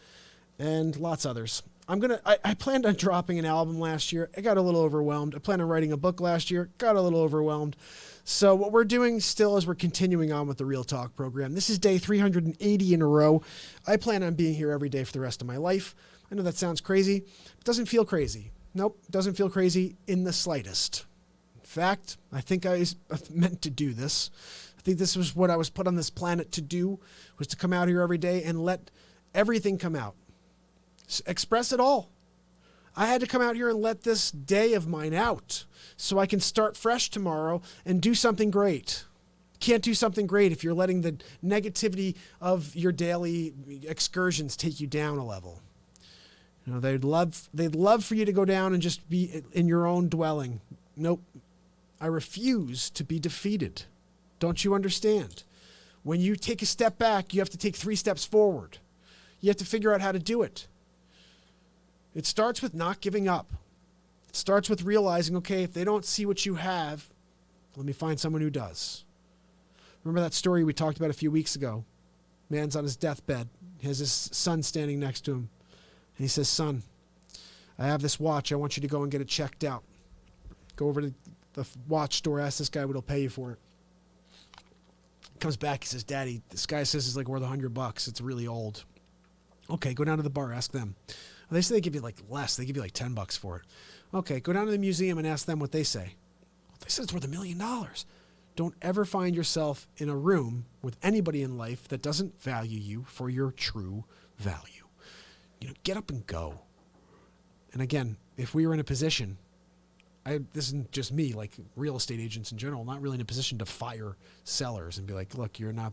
S1: and lots others. I planned on dropping an album last year. I got a little overwhelmed. I planned on writing a book last year. Got a little overwhelmed. So what we're doing still is we're continuing on with the Real Talk program. This is day 380 in a row. I plan on being here every day for the rest of my life. I know that sounds crazy. It doesn't feel crazy. Nope, doesn't feel crazy in the slightest. In fact, I think I was meant to do this. I think this was what I was put on this planet to do, was to come out here every day and let everything come out. Express it all. I had to come out here and let this day of mine out so I can start fresh tomorrow and do something great. Can't do something great if you're letting the negativity of your daily excursions take you down a level. You know, they'd love for you to go down and just be in your own dwelling. Nope. I refuse to be defeated. Don't you understand? When you take a step back, you have to take 3 steps forward. You have to figure out how to do it. It starts with not giving up. It starts with realizing, okay, if they don't see what you have, let me find someone who does. Remember that story we talked about a few weeks ago? Man's on his deathbed. He has his son standing next to him. And he says, son, I have this watch. I want you to go and get it checked out. Go over to the watch store, ask this guy what he'll pay you for it. He comes back, he says, Daddy, this guy says it's like worth $100. It's really old. Okay, go down to the bar, ask them. Well, they say they give you like less. They give you like $10 for it. Okay, go down to the museum and ask them what they say. Well, they said it's worth $1 million. Don't ever find yourself in a room with anybody in life that doesn't value you for your true value. You know, get up and go. And again, if we were in a position, this isn't just me, like real estate agents in general, not really in a position to fire sellers and be like, look, you're a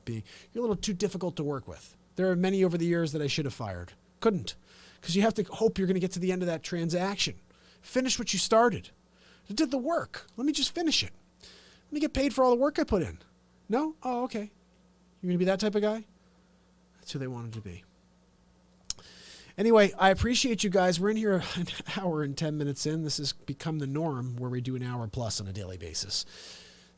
S1: little too difficult to work with. There are many over the years that I should have fired. Couldn't. Because you have to hope you're going to get to the end of that transaction. Finish what you started. I did the work. Let me just finish it. Let me get paid for all the work I put in. No? Oh, okay. You're going to be that type of guy? That's who they wanted to be. Anyway, I appreciate you guys. We're in here an hour and 10 minutes in. This has become the norm where we do an hour plus on a daily basis.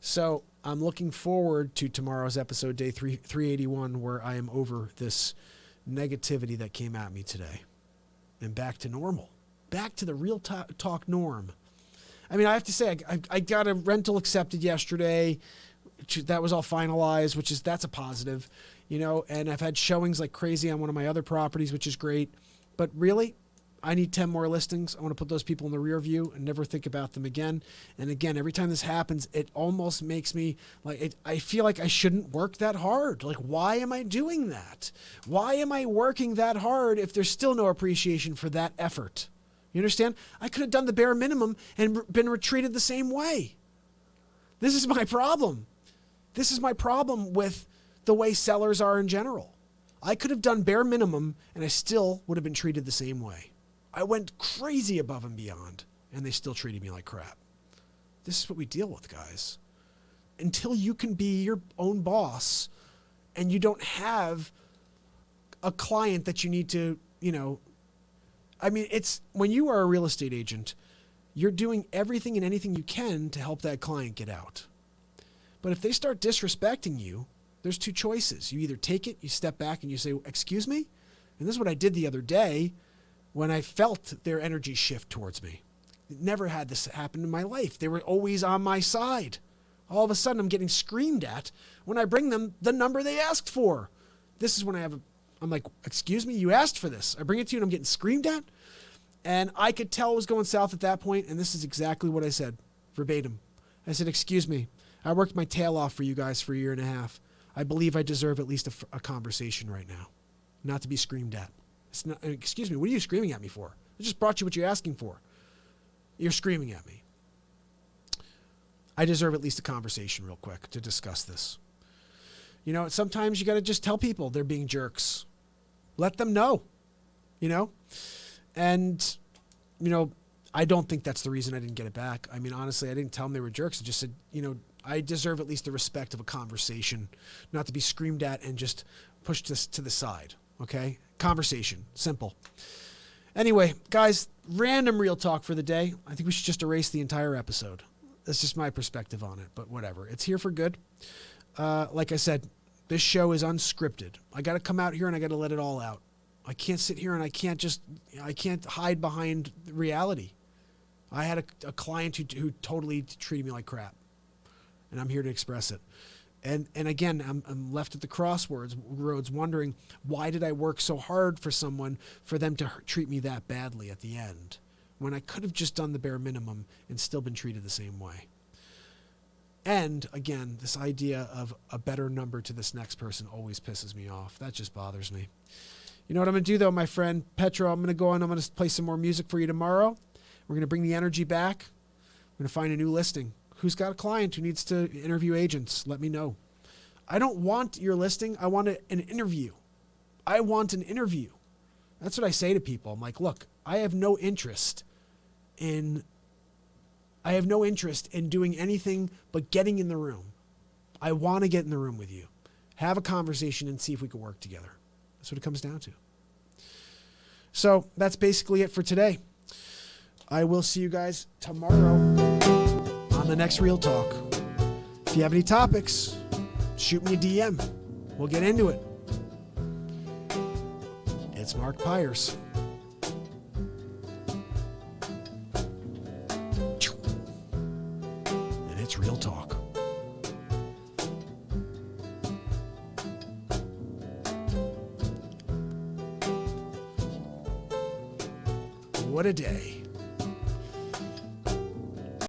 S1: So I'm looking forward to tomorrow's episode, day 381, where I am over this negativity that came at me today. And back to normal. Back to the real talk norm. I mean, I have to say, I got a rental accepted yesterday. That was all finalized, that's a positive, and I've had showings like crazy on one of my other properties, which is great. But really, I need 10 more listings. I want to put those people in the rear view and never think about them again. And again, every time this happens, it almost makes me I feel like I shouldn't work that hard. Like, why am I doing that? Why am I working that hard if there's still no appreciation for that effort? You understand? I could have done the bare minimum and been treated the same way. This is my problem. This is my problem with the way sellers are in general. I could have done bare minimum and I still would have been treated the same way. I went crazy above and beyond and they still treated me like crap. This is what we deal with, guys. Until you can be your own boss and you don't have a client that you need to, it's when you are a real estate agent, you're doing everything and anything you can to help that client get out. But if they start disrespecting you, there's two choices. You either take it, you step back and you say, excuse me? And this is what I did the other day when I felt their energy shift towards me. Never had this happen in my life. They were always on my side. All of a sudden I'm getting screamed at when I bring them the number they asked for. This is when I'm like, excuse me, you asked for this. I bring it to you and I'm getting screamed at. And I could tell it was going south at that point, and this is exactly what I said, verbatim. I said, excuse me, I worked my tail off for you guys for a year and a half. I believe I deserve at least a conversation right now, not to be screamed at. It's not, excuse me, what are you screaming at me for? I just brought you what you're asking for. You're screaming at me. I deserve at least a conversation real quick to discuss this. Sometimes you got to just tell people they're being jerks. Let them know, And, I don't think that's the reason I didn't get it back. I mean, honestly, I didn't tell them they were jerks. I just said, I deserve at least the respect of a conversation, not to be screamed at and just pushed to the side. Okay? Conversation. Simple. Anyway, guys, random real talk for the day. I think we should just erase the entire episode. That's just my perspective on it, but whatever. It's here for good. Like I said, this show is unscripted. I got to come out here and I got to let it all out. I can't sit here and I can't hide behind reality. I had a client who totally treated me like crap, and I'm here to express it. And again, I'm left at the crossroads wondering, why did I work so hard for them to treat me that badly at the end, when I could have just done the bare minimum and still been treated the same way? And again, this idea of a better number to this next person always pisses me off. That just bothers me. You know what I'm going to do, though, my friend Petro? I'm going to go on. I'm going to play some more music for you tomorrow. We're going to bring the energy back. I'm going to find a new listing. Who's got a client who needs to interview agents? Let me know. I don't want your listing. I want an interview. I want an interview. That's what I say to people. I'm like, look, I have no interest in doing anything but getting in the room. I want to get in the room with you, have a conversation, and see if we can work together. That's what it comes down to. So that's basically it for today. I will see you guys tomorrow on the next Real Talk. If you have any topics, shoot me a DM. We'll get into it. It's Mark Pyers. And it's Real Talk. What a day.